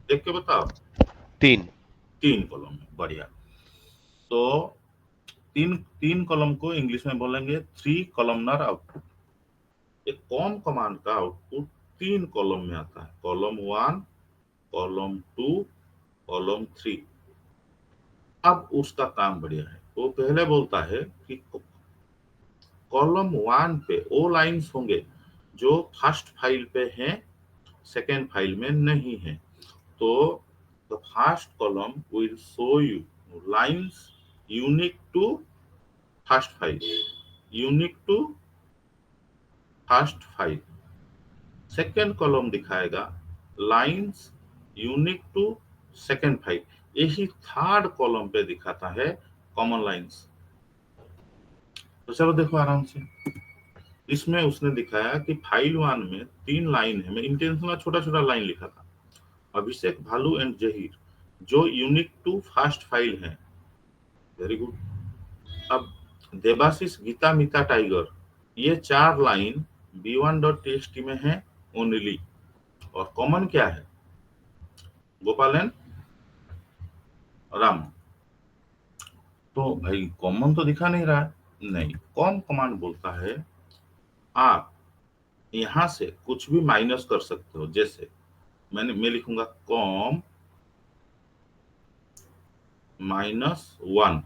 देख के बताओ। 3। 3 कॉलम में, बढ़िया। तो तीन कॉलम को इंग्लिश में बोलेंगे 3 कॉलमनर आउटपुट। एक कॉम कमांड का आउटपुट 3 कॉलम में आता है, कॉलम 1, कॉलम 2, कॉलम 3। अब उसका काम बढ़िया है, वो पहले बोलता है कि कॉलम 1 पे वो लाइंस होंगे जो फर्स्ट फाइल पे हैं, सेकेंड फाइल में नहीं है। तो the first column will show you lines unique to first file, unique to first file. Second column दिखाएगा lines unique to second file. यही थर्ड कॉलम पे दिखाता है कॉमन लाइंस। तो चलो देखो आराम से, इसमें उसने दिखाया कि फाइल 1 में 3 लाइन है। मैं इंटेंशनल छोटा छोटा लाइन लिखा था, अभिषेक, भालू एंड जहीर, जो यूनिक टू फर्स्ट फाइल है। Very good. अब देवाशीष, गीता, मीता, टाइगर, ये 4 लाइन b1.txt में है ओनली। और कॉमन क्या है गोपालन राम? तो भाई कॉमन तो दिखा नहीं रहा है। नहीं, कॉम कमांड बोलता है आप यहां से कुछ भी माइनस कर सकते हो। जैसे मैं लिखूंगा कॉम -1,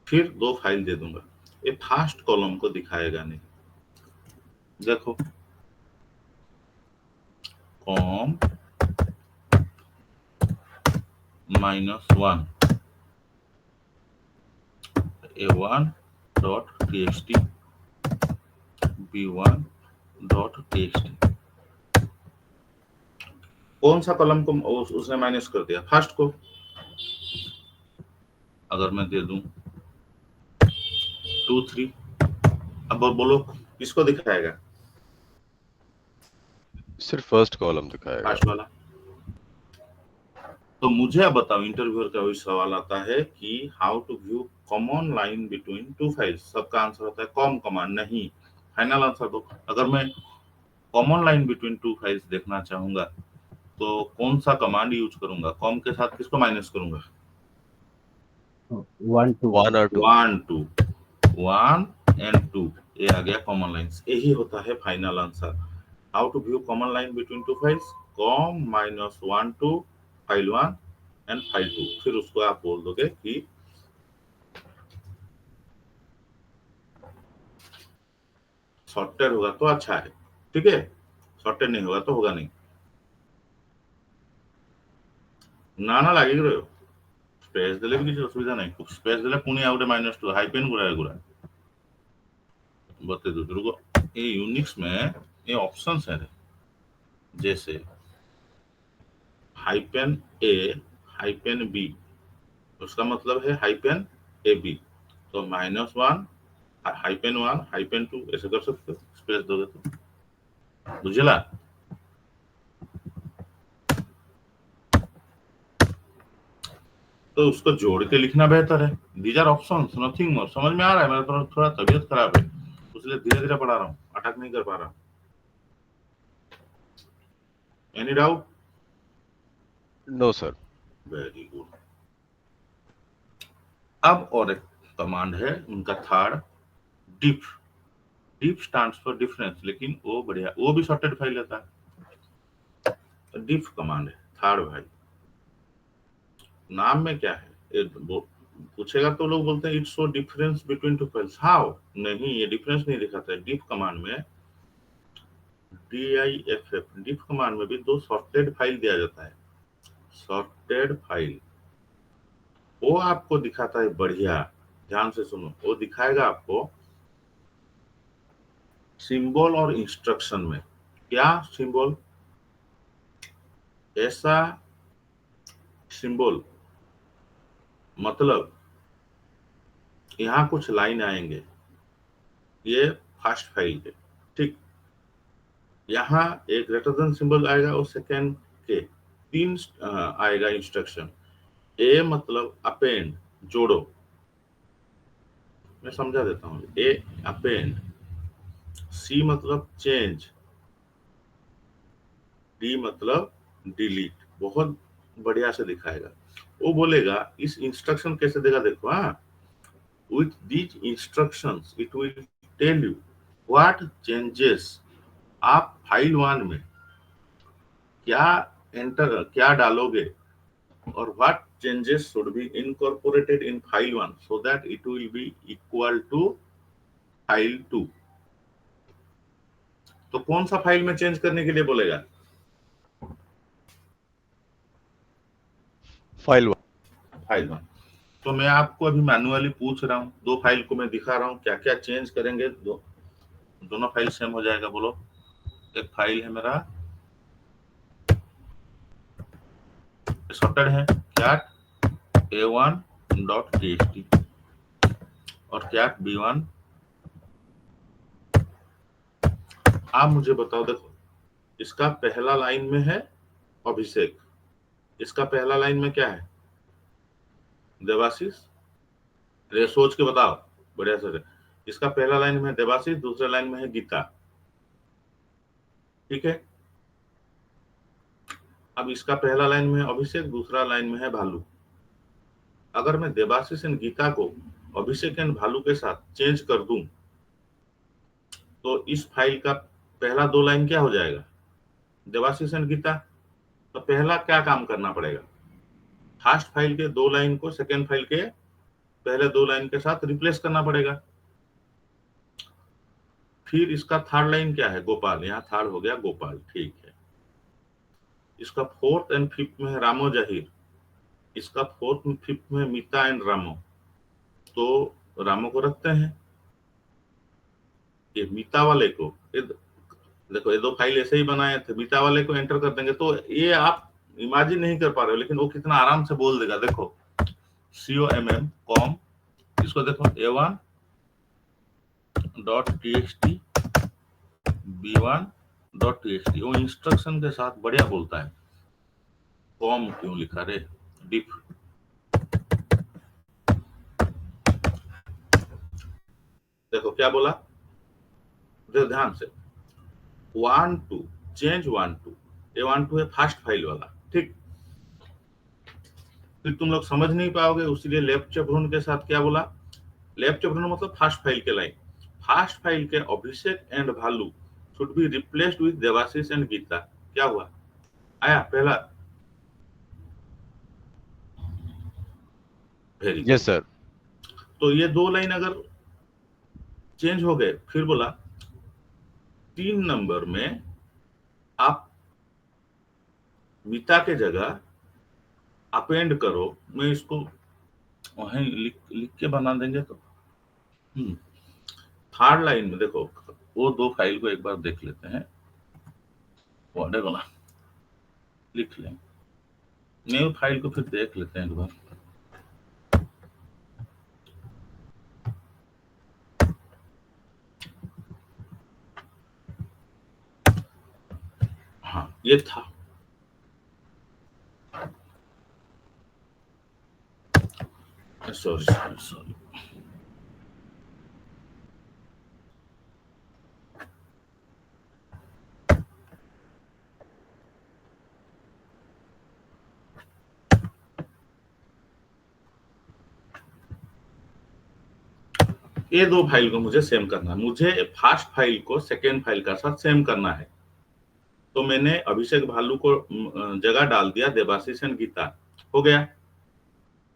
फिर 2 फाइल दे दूंगा। ये फर्स्ट कॉलम को दिखाएगा नहीं। देखो कॉम -1 a1.txt b1.txt। कौन सा कॉलम को उसने माइनस कर दिया? फर्स्ट को। अगर मैं दे दूं 2, 3, अब बोलो किसको दिखाएगा? सिर्फ फर्स्ट कॉलम दिखाएगा। फर्स्ट वाला। तो मुझे अब बताओ, इंटरव्यूअर का वही सवाल आता है कि how to view common line between two files. सबका आंसर होता है कॉम कमांड। नहीं, फाइनल आंसर दो। अगर मैं common line between two files देखना चाहूंगा तो कौन सा कमांड यूज करूंगा? कॉम के साथ किसको माइनस करूंगा? 1 2 1 और 2। 1 2, 1 एंड 2, ये आ गया कॉमन लाइंस। यही होता है final answer. How to view common line between two files, comm -1 2 file 1 and file 2। फिर उसको आप बोल दोगे कि सॉर्टेड होगा तो अच्छा है, ठीक है, सॉर्टेड नहीं होगा तो होगा नहीं। ना लगे स्पेस देले भी किसी असुविधा नहीं। स्पेस देले पुणी आउटे -2 हाइपेन गुड़ा बते दो। रुको, ये यूनिक्स में ये ऑप्शंस है, जैसे -a -b, उसका मतलब है -ab। तो -1 -1 -2 ऐसे कर सकते हो, स्पेस दोगे तो। बुझला? तो उसको जोड़ के लिखना बेहतर है। These are options, nothing more. समझ में आ रहा है? मेरा थोड़ा तबीयत खराब है, इसलिए धीरे धीरे पढ़ा रहा हूँ, अटक नहीं कर पा रहा। Any doubt? No sir. Very good. अब और एक कमांड है उनका third, diff. Diff stands for difference, लेकिन वो बढ़िया, वो भी सॉर्टेड फाइल लेता है। डिफ कमांड है थर्ड भाई, नाम में क्या है? पूछेगा तो लोग बोलते हैं it's so difference between two files. How? नहीं, ये डिफरेंस नहीं दिखाता है। डिफ कमांड में DIFF, डिफ कमांड में भी दो सॉर्टेड फाइल दिया जाता है। सॉर्टेड फाइल वो आपको दिखाता है बढ़िया, ध्यान से सुनो, वो दिखाएगा आपको सिंबल और इंस्ट्रक्शन में। क्या सिंबल? ऐसा सिंबल मतलब यहां कुछ लाइन आएंगे, ये फर्स्ट फाइल के, ठीक। यहाँ एक ग्रेटर देन सिंबल आएगा और सेकेंड के 3 आएगा इंस्ट्रक्शन। ए मतलब अपेंड, जोड़ो, मैं समझा देता हूँ। ए अपेंड, सी मतलब चेंज, डी मतलब डिलीट। बहुत बढ़िया से दिखाएगा। वो बोलेगा इस इंस्ट्रक्शन कैसे देगा, देखो। हाँ, with these instructions it will tell you what changes आप फाइल 1 में क्या डालोगे और what changes should be incorporated in file 1 so that it will be equal to file 2। तो कौन सा फाइल में चेंज करने के लिए बोलेगा? फाइल 1। फाइल 1। तो मैं आपको अभी मैन्युअली पूछ रहा हूँ, दो फाइल को मैं दिखा रहा हूँ क्या क्या चेंज करेंगे। दोनों फाइल सेम हो जाएगा। बोलो, एक फाइल है मेरा सॉर्टेड है, क्या a1.txt और क्या b1। आप मुझे बताओ, देखो इसका पहला लाइन में है अभिषेक, इसका पहला लाइन में क्या है? देवाशीष। रे सोच के बताओ बढ़िया से। इसका पहला लाइन में है देवाशीष, दूसरे लाइन में है गीता, ठीक है। अब इसका पहला लाइन में है अभिषेक, दूसरा लाइन में है भालू। अगर मैं देवाशीष एंड गीता को अभिषेक एंड भालू के साथ चेंज कर दूं तो इस फाइल का पहला 2 लाइन क्या हो जाएगा? देवाशीष एंड गीता। तो पहला क्या काम करना पड़ेगा? फर्स्ट फाइल के 2 लाइन को सेकेंड फाइल के पहले 2 लाइन के साथ रिप्लेस करना पड़ेगा। फिर इसका थर्ड लाइन क्या है? गोपाल। यहाँ थर्ड हो गया गोपाल, ठीक है। इसका फोर्थ एंड फिफ्थ में है रामो जहीर, इसका फोर्थ एंड फिफ्थ में मीता एंड रामो। तो रामो को रखते हैं, ये मीता वाले को देखो, ये 2 फाइल ऐसे ही बनाए थे, मीता वाले को एंटर कर देंगे। तो ये आप इमेजिन नहीं कर पा रहे हो, लेकिन वो कितना आराम से बोल देगा। देखो COMM कॉम, इसको देखो a1.txt b1.txt, वो इंस्ट्रक्शन के साथ बढ़िया बोलता है। कॉम क्यों लिखा रे? डिफ। देखो क्या बोला, देखो ध्यान से। 1 2 चेंज 1 2, ये 1 2 है फर्स्ट फाइल वाला, ठीक। फिर तुम लोग समझ नहीं पाओगे, उसीलिए लेफ्ट चेपरून के साथ क्या बोला? लेफ्ट चेपरून मतलब फर्स्ट फाइल के लाइन। फर्स्ट फाइल के Abhishek and Bhalu should be replaced with Devashish and Gita. क्या हुआ? आया पहला? Very yes sir. तो ये 2 लाइन अगर चेंज हो गए, फिर बोला 3 नंबर में आप मीता के जगह अपेंड करो। मैं इसको वहीं लिख के बना देंगे। तो थर्ड लाइन में देखो, वो 2 फाइल को एक बार देख लेते हैं। वाले वाला लिख लें, न्यू फाइल को फिर देख लेते हैं एक बार। हाँ, ये था। सॉरी। ये 2 फाइल को मुझे सेम करना है। मुझे फर्स्ट फाइल को सेकेंड फाइल का साथ सेम करना है। तो मैंने अभिषेक भालू को जगह डाल दिया देवाशीष एंड गीता, हो गया।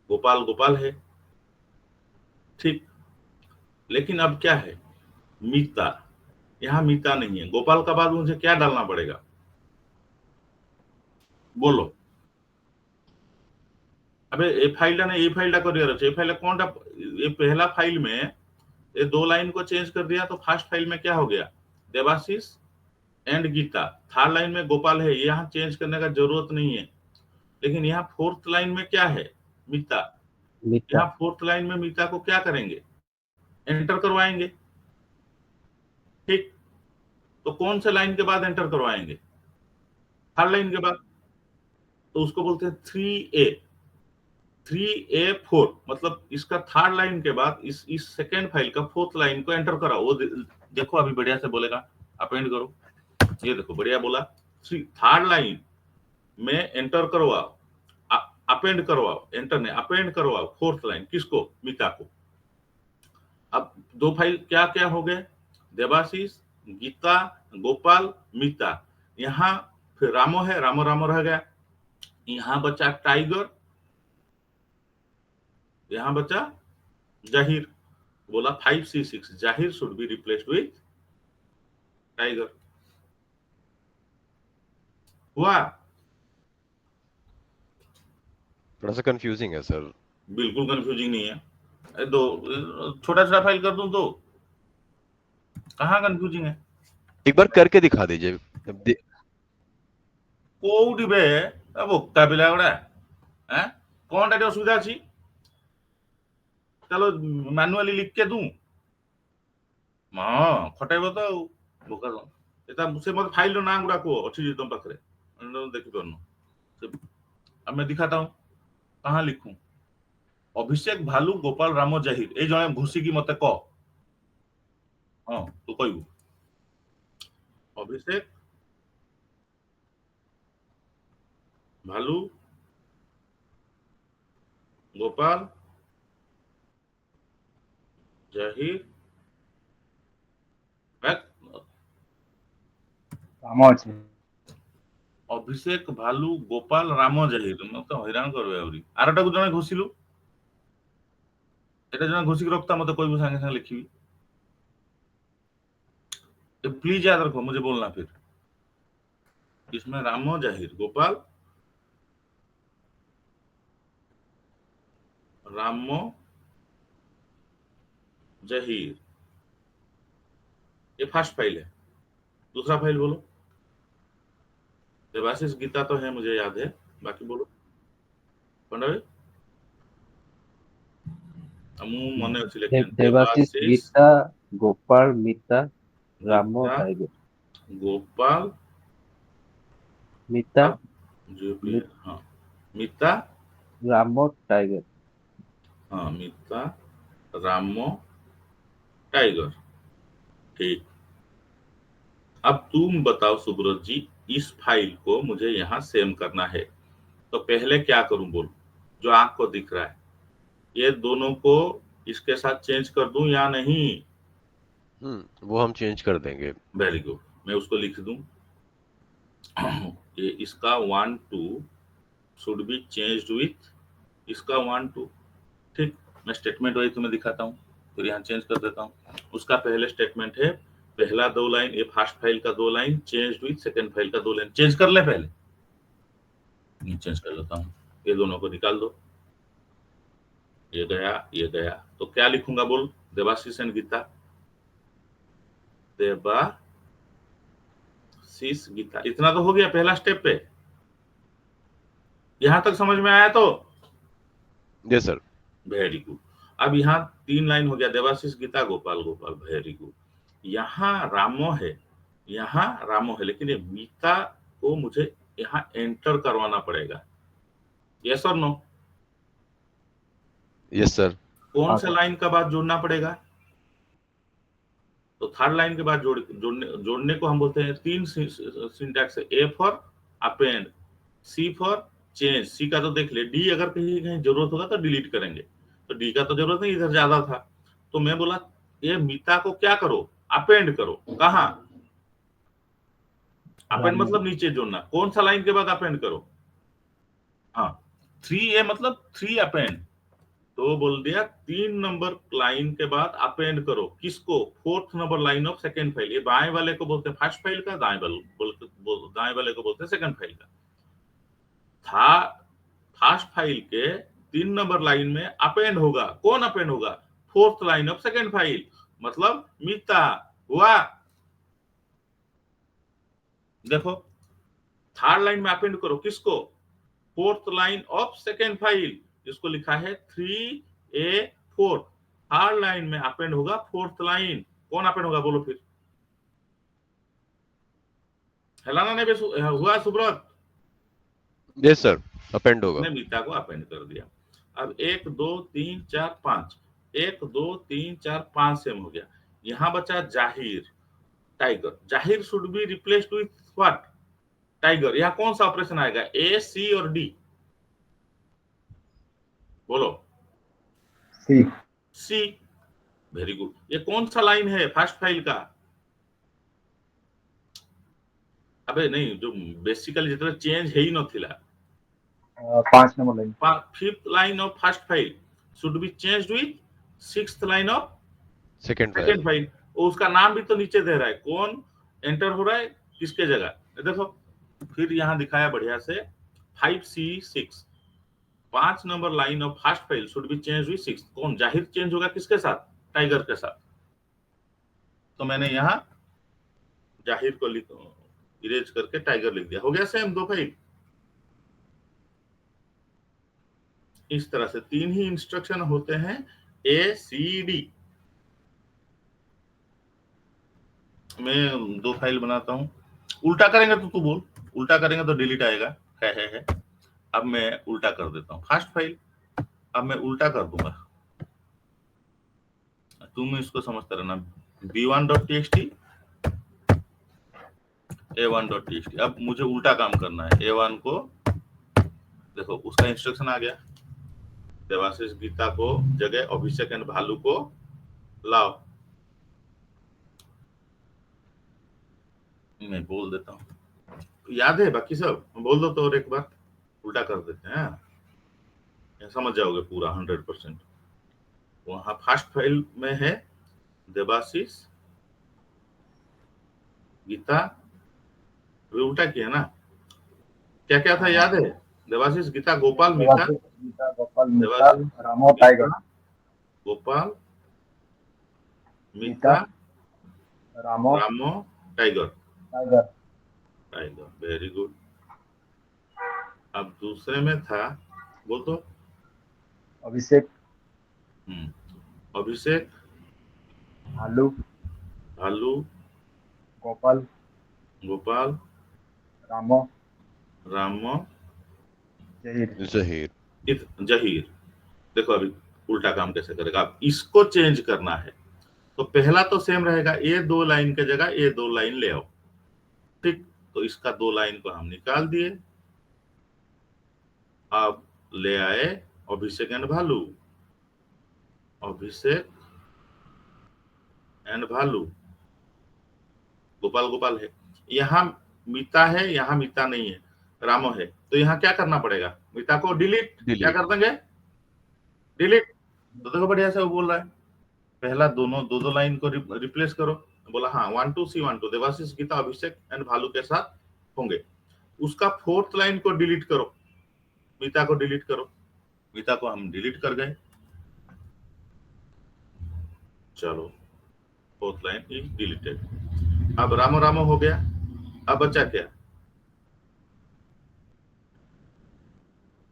गोपाल गोपाल है, ठीक। लेकिन अब क्या है, मीता, यहाँ मीता नहीं है। गोपाल का बाद मुझे क्या डालना पड़ेगा, बोलो। अबे ए फाइलटा नहीं, ए फाइलटा करियर अच्छे, ए फाइल कौन टा, ये पहला फाइल में ये 2 लाइन को चेंज कर दिया तो फर्स्ट फाइल में क्या हो गया, Devashish and Gita. Third line में गोपाल है, यहाँ चेंज करने का जरूरत नहीं है। लेकिन यहाँ फोर्थ लाइन में क्या है, मीता। यहाँ फोर्थ लाइन में मीता को क्या करेंगे, एंटर करवाएंगे, ठीक। तो कौन से लाइन के बाद एंटर करवाएंगे, थर्ड लाइन के बाद। तो उसको बोलते हैं 3A4, मतलब इसका थर्ड लाइन के बाद इस सेकेंड फाइल का फोर्थ लाइन को एंटर कराओ। वो देखो अभी बढ़िया से बोलेगा, अपेंड करो, ये देखो बढ़िया बोला। थर्ड लाइन में एंटर करवाओ, अपेंड करवाओ, एंटर नहीं अपेंड करवाओ फोर्थ लाइन, किसको, मीता को। अब 2 फाइल क्या क्या हो गए, देवाशीष, गीता, गोपाल, मीता। यहाँ फिर रामो है, रामो रामो रह गया। यहाँ बचा टाइगर, यहाँ बचा जाहिर। बोला 5C6 जाहिर should be replaced with tiger. हुआ, थोड़ा सा कंफ्यूजिंग है सर। बिल्कुल कंफ्यूजिंग नहीं है। दो छोटा छोटा फाइल कर दूं तो कहाँ कंफ्यूजिंग है। एक बार करके दिखा दीजिए। कोउडी बे अब ओक्का पिला गुड़ा हैं, कौन टा असुविधा अछि, चलो मैनुअली लिख के दूं, हां खटाइबो तो बोका दो एता से मत फाइल ना गुड़ा को अछि तुम पाखरे देखि परनो। अब मैं दिखाता हूं कहां लिखूं, अभिषेक भालू गोपाल रामो जाहिर, ए जने घुसी की मते क, हां तू कहबू अभिषेक भालू गोपाल जाहिर रामो अछि, अभिषेक भालू गोपाल रामो जाहिर, मत हैरान करबे आउरी आरटा को जने घुसिलु, एटा जने घुसी रखता मते कहबू संगे संगे लिखिबी। तो प्लीज याद रखो, मुझे बोलना फिर, इसमें रामो जाहिर गोपाल रामो जाहिर, ये फर्स्ट फाइल है। दूसरा फाइल बोलो, देवाशीष गीता तो है मुझे याद है, बाकी बोलो पंडा भाई। हमू मने अछि लेकिन देवाशीष, गीता, गोपाल, मीता, रामो, गीता, टाइगर, गोपाल, मीता, जो भी है, हाँ मीता, रामो, टाइगर, हाँ मीता, रामो, टाइगर, ठीक। अब तुम बताओ सुब्रत जी, इस फाइल को मुझे यहाँ सेव करना है, तो पहले क्या करूं बोल, जो आंख को दिख रहा है, ये दोनों को इसके साथ चेंज कर दूं या नहीं। वो हम चेंज कर देंगे। वेरी गुड, मैं उसको लिख दूं ये इसका 1 2 शुड बी चेंज्ड विथ इसका 1 2, ठीक। मैं स्टेटमेंट वही तुम्हें दिखाता हूँ, फिर यहाँ चेंज कर देता हूँ। उसका पहले स्टेटमेंट है, पहला 2 लाइन, ये फर्स्ट फाइल का 2 line changed with second file का 2 लाइन, चेंज कर ले पहले, चेंज कर लेता हूँ। ये दोनों को निकाल दो, ये गया ये गया, तो क्या लिखूंगा बोल, देवाशीष एंड गीता, देवाशीष गीता, इतना तो हो गया पहला स्टेप पे। यहां तक समझ में आया तो? Yes sir. Very good. अब यहाँ 3 लाइन हो गया, देवाशीष गीता गोपाल गोपाल, वेरी गुड। यहाँ रामो है, यहाँ रामो है, लेकिन ये मीता को मुझे यहाँ एंटर करवाना पड़ेगा, यस और नो? Yes sir. कौन सा लाइन का बाद जोड़ना पड़ेगा? तो थर्ड लाइन के बाद जोड़ने को हम बोलते हैं 3 सिंटैक्स है, A for append, C for change, C का तो देख ले, डी अगर कहीं कहीं जरूरत होगा तो डिलीट करेंगे, तो डी का तो जरूरत नहीं, इधर ज्यादा था। तो मैं बोला ये मीता को क्या करो, अपेंड करो, कहा अपेंड मतलब नीचे जोड़ना। कौन सा लाइन के बाद अपेंड करो? हाँ, 3A मतलब 3 अपेंड। तो बोल दिया 3 नंबर लाइन के बाद अपेंड करो। किसको? 4th number line of second file. ये बाएं वाले को बोलते हैं फर्स्ट फाइल का, दाएं वाले को बोलते हैं सेकंड फाइल का। था फर्स्ट फाइल के 3 नंबर लाइन में अपेंड होगा। कौन अपेंड होगा? 4th line of second file, मतलब मीता हुआ। देखो, थर्ड लाइन में अपेंड करो। किसको? 4th line of second file, इसको लिखा है 3A4। थर्ड लाइन में अपेंड होगा 4th लाइन। कौन अपेंड होगा बोलो फिर? हेलाना ने भी हुआ सुब्रत? यस सर, अपेंड होगा। ने मीता को अपेंड कर दिया। अब 1 2 3 4 5, 1 2 3 4 5 सेम हो गया। यहां बचा जाहिर, टाइगर। जाहिर should be replaced with what? Tiger. यहां कौन सा ऑपरेशन आएगा? ए, सी और डी? बोलो। सी। सी। Very good. ये कौन सा लाइन है फर्स्ट फाइल का? अबे नहीं, जो बेसिकली जितना चेंज है ही नथिला। 5 number line. 5th line of first file should be changed with 6th line of second second file. उसका नाम भी तो नीचे दे रहा है। कौन एंटर हो रहा है किसके जगह? देखो, फिर यहां दिखाया बढ़िया से 5C6, 5 number line of first file should be change with 6। कौन? जाहिर चेंज होगा किसके साथ? टाइगर के साथ। तो मैंने यहां जाहिर को इरेज करके टाइगर लिख दिया। हो गया सेम 2 फाइल। इस तरह से 3 ही इंस्ट्रक्शन होते हैं, ACD। मैं 2 फाइल बनाता हूं। उल्टा करेंगे तो तू बोल, उल्टा करेंगे तो डिलीट आएगा। है। अब मैं उल्टा कर देता हूं फर्स्ट फाइल। अब मैं उल्टा कर दूंगा, तुम इसको समझते रहना। b1.txt, a1.txt। अब मुझे उल्टा काम करना है। a1 को देखो, उसका इंस्ट्रक्शन आ गया, देवाशीष गीता को जगह अभिषेक एंड भालू को लाओ। मैं बोल देता हूँ, याद है बाकी सब? बोल दो तो और एक बार उल्टा कर देते हैं, समझ जाओगे पूरा 100%। वहां फर्स्ट फाइल में है देवाशीष गीता, उल्टा किया ना? क्या क्या था याद है? देवाशीष गीता गोपाल मीता, गीता गोपाल मीता रामो टाइगर। गोपाल मीता रामो रामो tiger. Tiger. Tiger, very good. अब दूसरे में था, बोल तो। अभिषेक अभिषेक भालू भालू गोपाल गोपाल रामो रामो जहीर। जहीर। देखो अभी उल्टा काम कैसे करेगा। अब इसको चेंज करना है तो पहला तो सेम रहेगा, ये 2 लाइन के जगह ये 2 लाइन ले आओ। ठीक, तो इसका 2 लाइन को हम निकाल दिए। अब ले आए अभिषेक एंड भालू, अभिषेक एंड भालू। गोपाल गोपाल है, यहाँ मीता है, यहाँ मीता नहीं है, रामो है। तो यहाँ क्या करना पड़ेगा? मीता को डिलीट। क्या कर देंगे? डिलीट। तो देखो बढ़िया से वो बोल रहा है, पहला दोनों 2 लाइन को रिप्लेस करो। बोला हाँ, 1 2 C1 2 Debashish Gita Abhishek and भालू के साथ होंगे। उसका 4th लाइन को डिलीट करो, मीता को डिलीट करो। मीता को हम डिलीट कर गए। चलो, 4th लाइन इज डिलीटेड। अब रामो रामो हो गया। अब बचा क्या?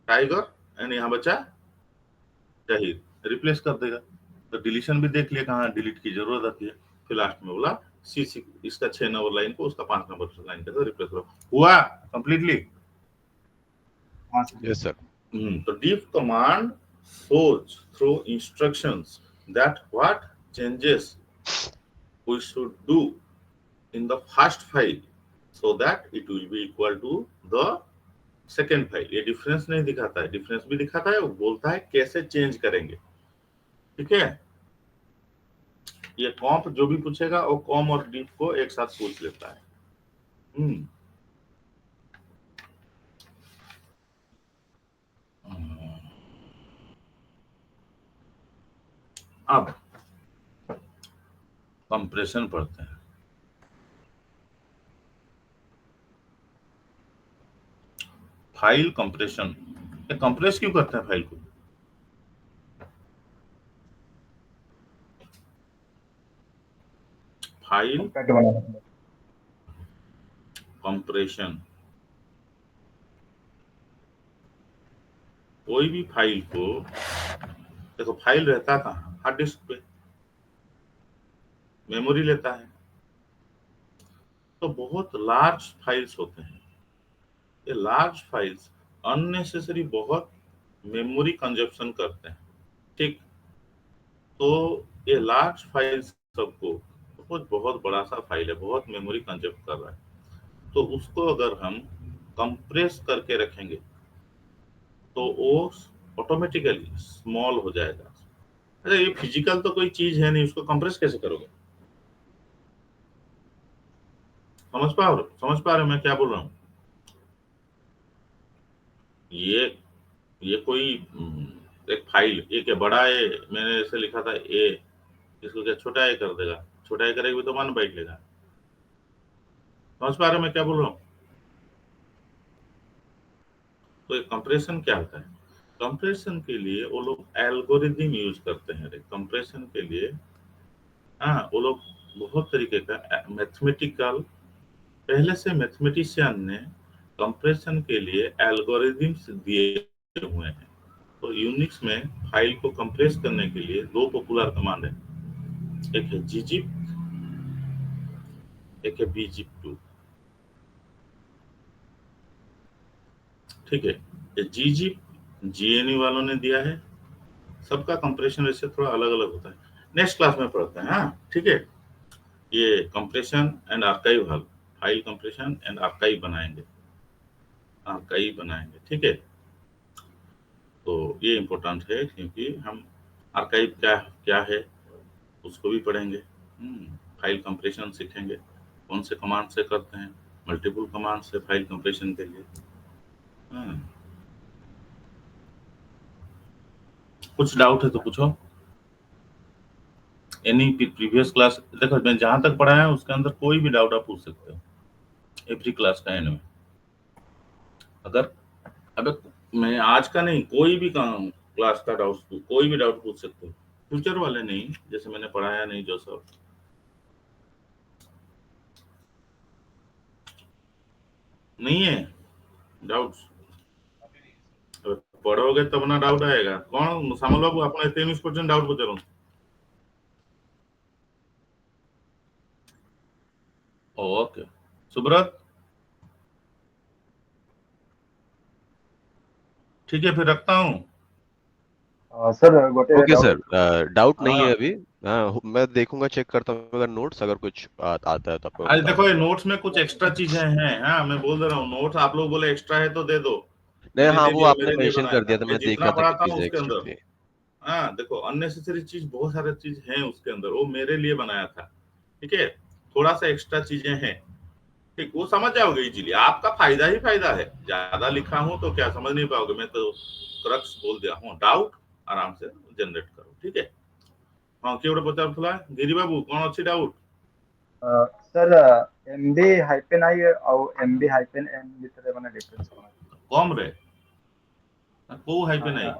टाइगर एंड यहाँ बचा जहीर। रिप्लेस कर देगा। तो डिलीशन भी देख लिया कहाँ डिलीट की जरूरत आती है। फिर लास्ट में बोला C6, इसका 6 नंबर लाइन को उसका 5 नंबर लाइन के साथ रिप्लेस करो। हुआ कंप्लीटली? Yes sir. तो diff command shows through instructions that what changes we should do in the first file so that it will be equal to the second file। ये difference नहीं दिखाता है, difference भी दिखाता है, वो बोलता है कैसे चेंज करेंगे। ठीक है, ये कॉम्प जो भी पूछेगा वो कॉम और डिफ को एक साथ पूछ लेता है। अब कंप्रेशन पढ़ते हैं। फाइल कंप्रेशन, कंप्रेस क्यों करते हैं फाइल को? फाइल कॉम्पैक्ट बनाने के लिए। कंप्रेशन, कोई भी फाइल को, देखो फाइल रहता कहाँ? हार्ड डिस्क पे, मेमोरी लेता है, तो बहुत लार्ज फाइल्स होते हैं। ये लार्ज फाइल्स अननेसेसरी बहुत मेमोरी कंजप्शन करते हैं, ठीक? तो ये लार्ज फाइल्स सबको, सपोज बहुत बड़ा सा फाइल है, बहुत मेमोरी कंजप्ट कर रहा है, तो उसको अगर हम कंप्रेस करके रखेंगे तो वो ऑटोमेटिकली स्मॉल हो जाएगा। अरे ये फिजिकल तो कोई चीज है नहीं, उसको कंप्रेस कैसे करोगे? समझ पा रहे हो मैं क्या बोल रहा हूँ? ये कोई एक फाइल, एक है बड़ा ए, मैंने ऐसे लिखा था ए, इसको क्या छोटा ए कर देगा? छोटा ए करेगा तो 1 बाइट लेगा। समझ पा रहे हो मैं क्या बोल रहा हूँ? तो एक कंप्रेशन क्या होता है? कंप्रेशन के लिए वो लोग एल्गोरिदम यूज करते हैं। कंप्रेशन के लिए हाँ, वो लोग बहुत तरीके का मैथमेटिकल, पहले से मैथमेटिशियन ने कंप्रेशन के लिए एल्गोरिदम्स दिए हुए हैं। तो यूनिक्स में फाइल को कंप्रेस करने के लिए 2 पॉपुलर कमांड है, एक है gzip, एक है bzip2। ठीक है, ये gzip GNU वालों ने दिया है, सबका कंप्रेशन वैसे थोड़ा अलग अलग होता है, नेक्स्ट क्लास में पढ़ते हैं। हाँ ठीक है, ये कंप्रेशन एंड आर्काइव हल, फाइल कंप्रेशन एंड आर्काइव बनाएंगे, ठीक है। तो ये इम्पोर्टेंट है क्योंकि हम आर्काइव क्या है उसको भी पढ़ेंगे। फाइल कंप्रेशन सीखेंगे, कौन से कमांड से करते हैं, मल्टीपल कमांड से फाइल कंप्रेशन के लिए। कुछ डाउट है तो पूछो। एनी प्रीवियस क्लास, देखो मैं जहां तक पढ़ाया है उसके अंदर कोई भी डाउट आप पूछ सकते हो एवरी क्लास का एंड में। अगर अब मैं आज का नहीं, कोई भी क्लास का डाउट, कोई भी डाउट पूछ सकते हो, फ्यूचर वाले नहीं, जैसे मैंने पढ़ाया नहीं जो सब नहीं है डाउट्स, पढ़ोगे तब ना डाउट आएगा। कौन सामल बाबू अपना 23% डाउट पूछ रहा हूँ। ओके सुब्रत, ठीक है फिर रखता हूँ। सर गोटे ओके डाउट सर, डाउट नहीं है हाँ अभी। हाँ, मैं देखूंगा, चेक करता हूँ, अगर नोट्स अगर कुछ आता है तो आपको आज बता देखो ये दूंगा। नोट्स में कुछ एक्स्ट्रा चीजें हैं। हाँ मैं बोल दे रहा हूँ, नोट्स आप लोग बोले एक्स्ट्रा है तो दे दो, नहीं, मैंने हाँ, दे वो दिया, आपने मेरे लिए मेंशन बनाया कर दिया था। था, मैं मैं देख जितना रहा था कि पढ़ाता हूँ चीजें उसके एक्स्ट्रा अंदर, थी। हाँ देखो अननेसेसरी चीज बहुत सारे चीज हैं उसके अंदर, वो मेरे लिए बनाया था, ठीक है। थोड़ा सा एक्स्ट्रा चीजें हैं, ठीक, वो समझ जाओगे इजीली। आपका फायदा ही फायदा है, ज्यादा लिखा हूं तो क्या समझ नहीं पाओगे, मैं तो क्रक्स बोल दिया हूँ। डाउट आराम से जनरेट करो, ठीक है। हाँ किए गोटे पचारुला गिरी बाबू, कौन अच्छी डाउट? सर MB-I ଆଉ MB-N ଭିତରେ ମାନେ ଡିଫରେନ୍ସ କଣ? कम रे କୋଉ ହାଇପେନ୍ ଆଇ?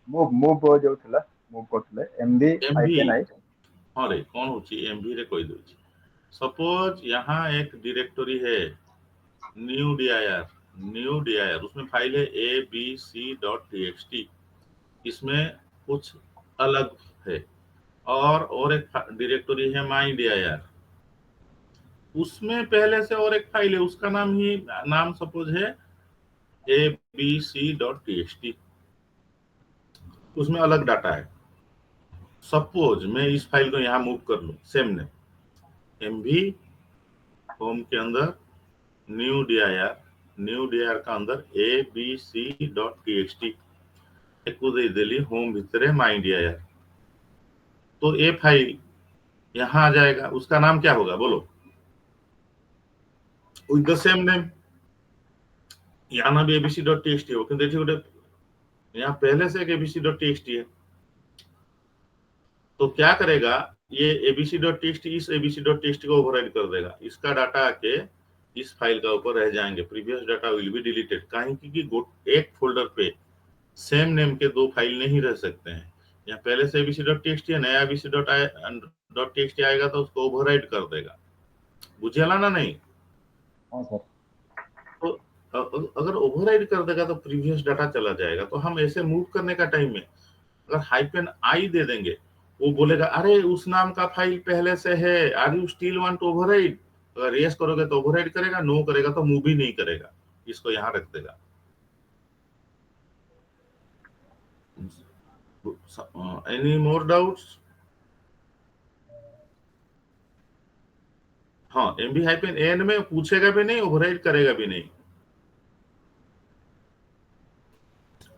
ମୁଭ୍ ଯୋଉ ଥିଲା, ମୁଭ୍ କରୁଥିଲେ एमवी, MB-I। हाँ रे कौन होची एमवी रे कहि दउची। सपोज यहाँ एक डायरेक्टरी है न्यू dir, उसमें फाइल है abc.txt, इसमें कुछ अलग है। और एक डायरेक्टरी है माई dir, उसमें पहले से और एक फाइल है, उसका नाम सपोज है abc.txt, उसमें अलग डाटा है। सपोज मैं इस फाइल को यहाँ मूव कर लूं, सेम ने mv होम के अंदर न्यू dir का अंदर abc.txt एको दे देली होम भितरे माई dir, तो ए फाइल यहाँ आ जाएगा। उसका नाम क्या होगा बोलो? विद द सेम नेम, यहाँ ना भी abc.txt हो, किंतु देखिए गोटे यहाँ पहले से एक abc.txt है, तो क्या करेगा, ये abc.txt इस abc.txt को ओवरराइड कर देगा, इसका डाटा आके इस फाइल का ऊपर रह जाएंगे, previous data will be deleted. कहीं क्योंकि एक फोल्डर पे सेम नेम के दो फाइल नहीं रह सकते हैं। यहाँ पहले से abc.txt है, नया abc.txt आएगा तो उसको ओवरराइड कर देगा, बुझेला ना नहीं। हाँ सर। तो अगर ओवरराइड कर देगा तो प्रीवियस डाटा चला जाएगा। तो हम ऐसे मूव करने का टाइम में अगर -i दे देंगे, वो बोलेगा अरे उस नाम का फाइल पहले से है, are you still want override. अगर यस करोगे तो ओवरराइड करेगा, नो करेगा तो मूव ही नहीं करेगा, इसको यहाँ रख देगा। Any more doubts? हाँ, MB-N में पूछेगा भी नहीं, ओवरराइड करेगा भी नहीं,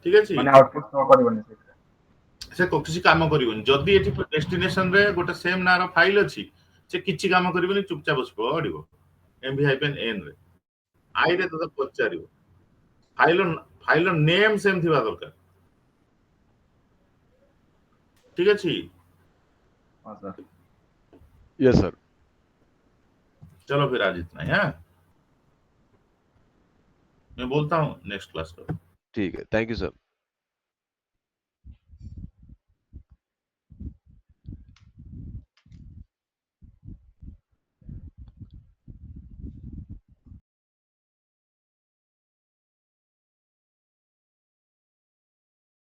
ठीक है। माने आउटपुट शो करबनी से किसी काम करबनी। जदि एठी डेस्टिनेशन रे गोटे सेम नार फाइल अछि, से किछि काम करबनी, चुपचाप बस पड़िबो MB-N रे। आई रे तो पचारिबो, फाइल नेम सेम थिबा दरकार, ठीक अछि। हाँ सर। Yes sir. चलो फिर आज इतना ही, हाँ? मैं बोलता हूँ नेक्स्ट क्लास पर। ठीक है, थैंक यू सर।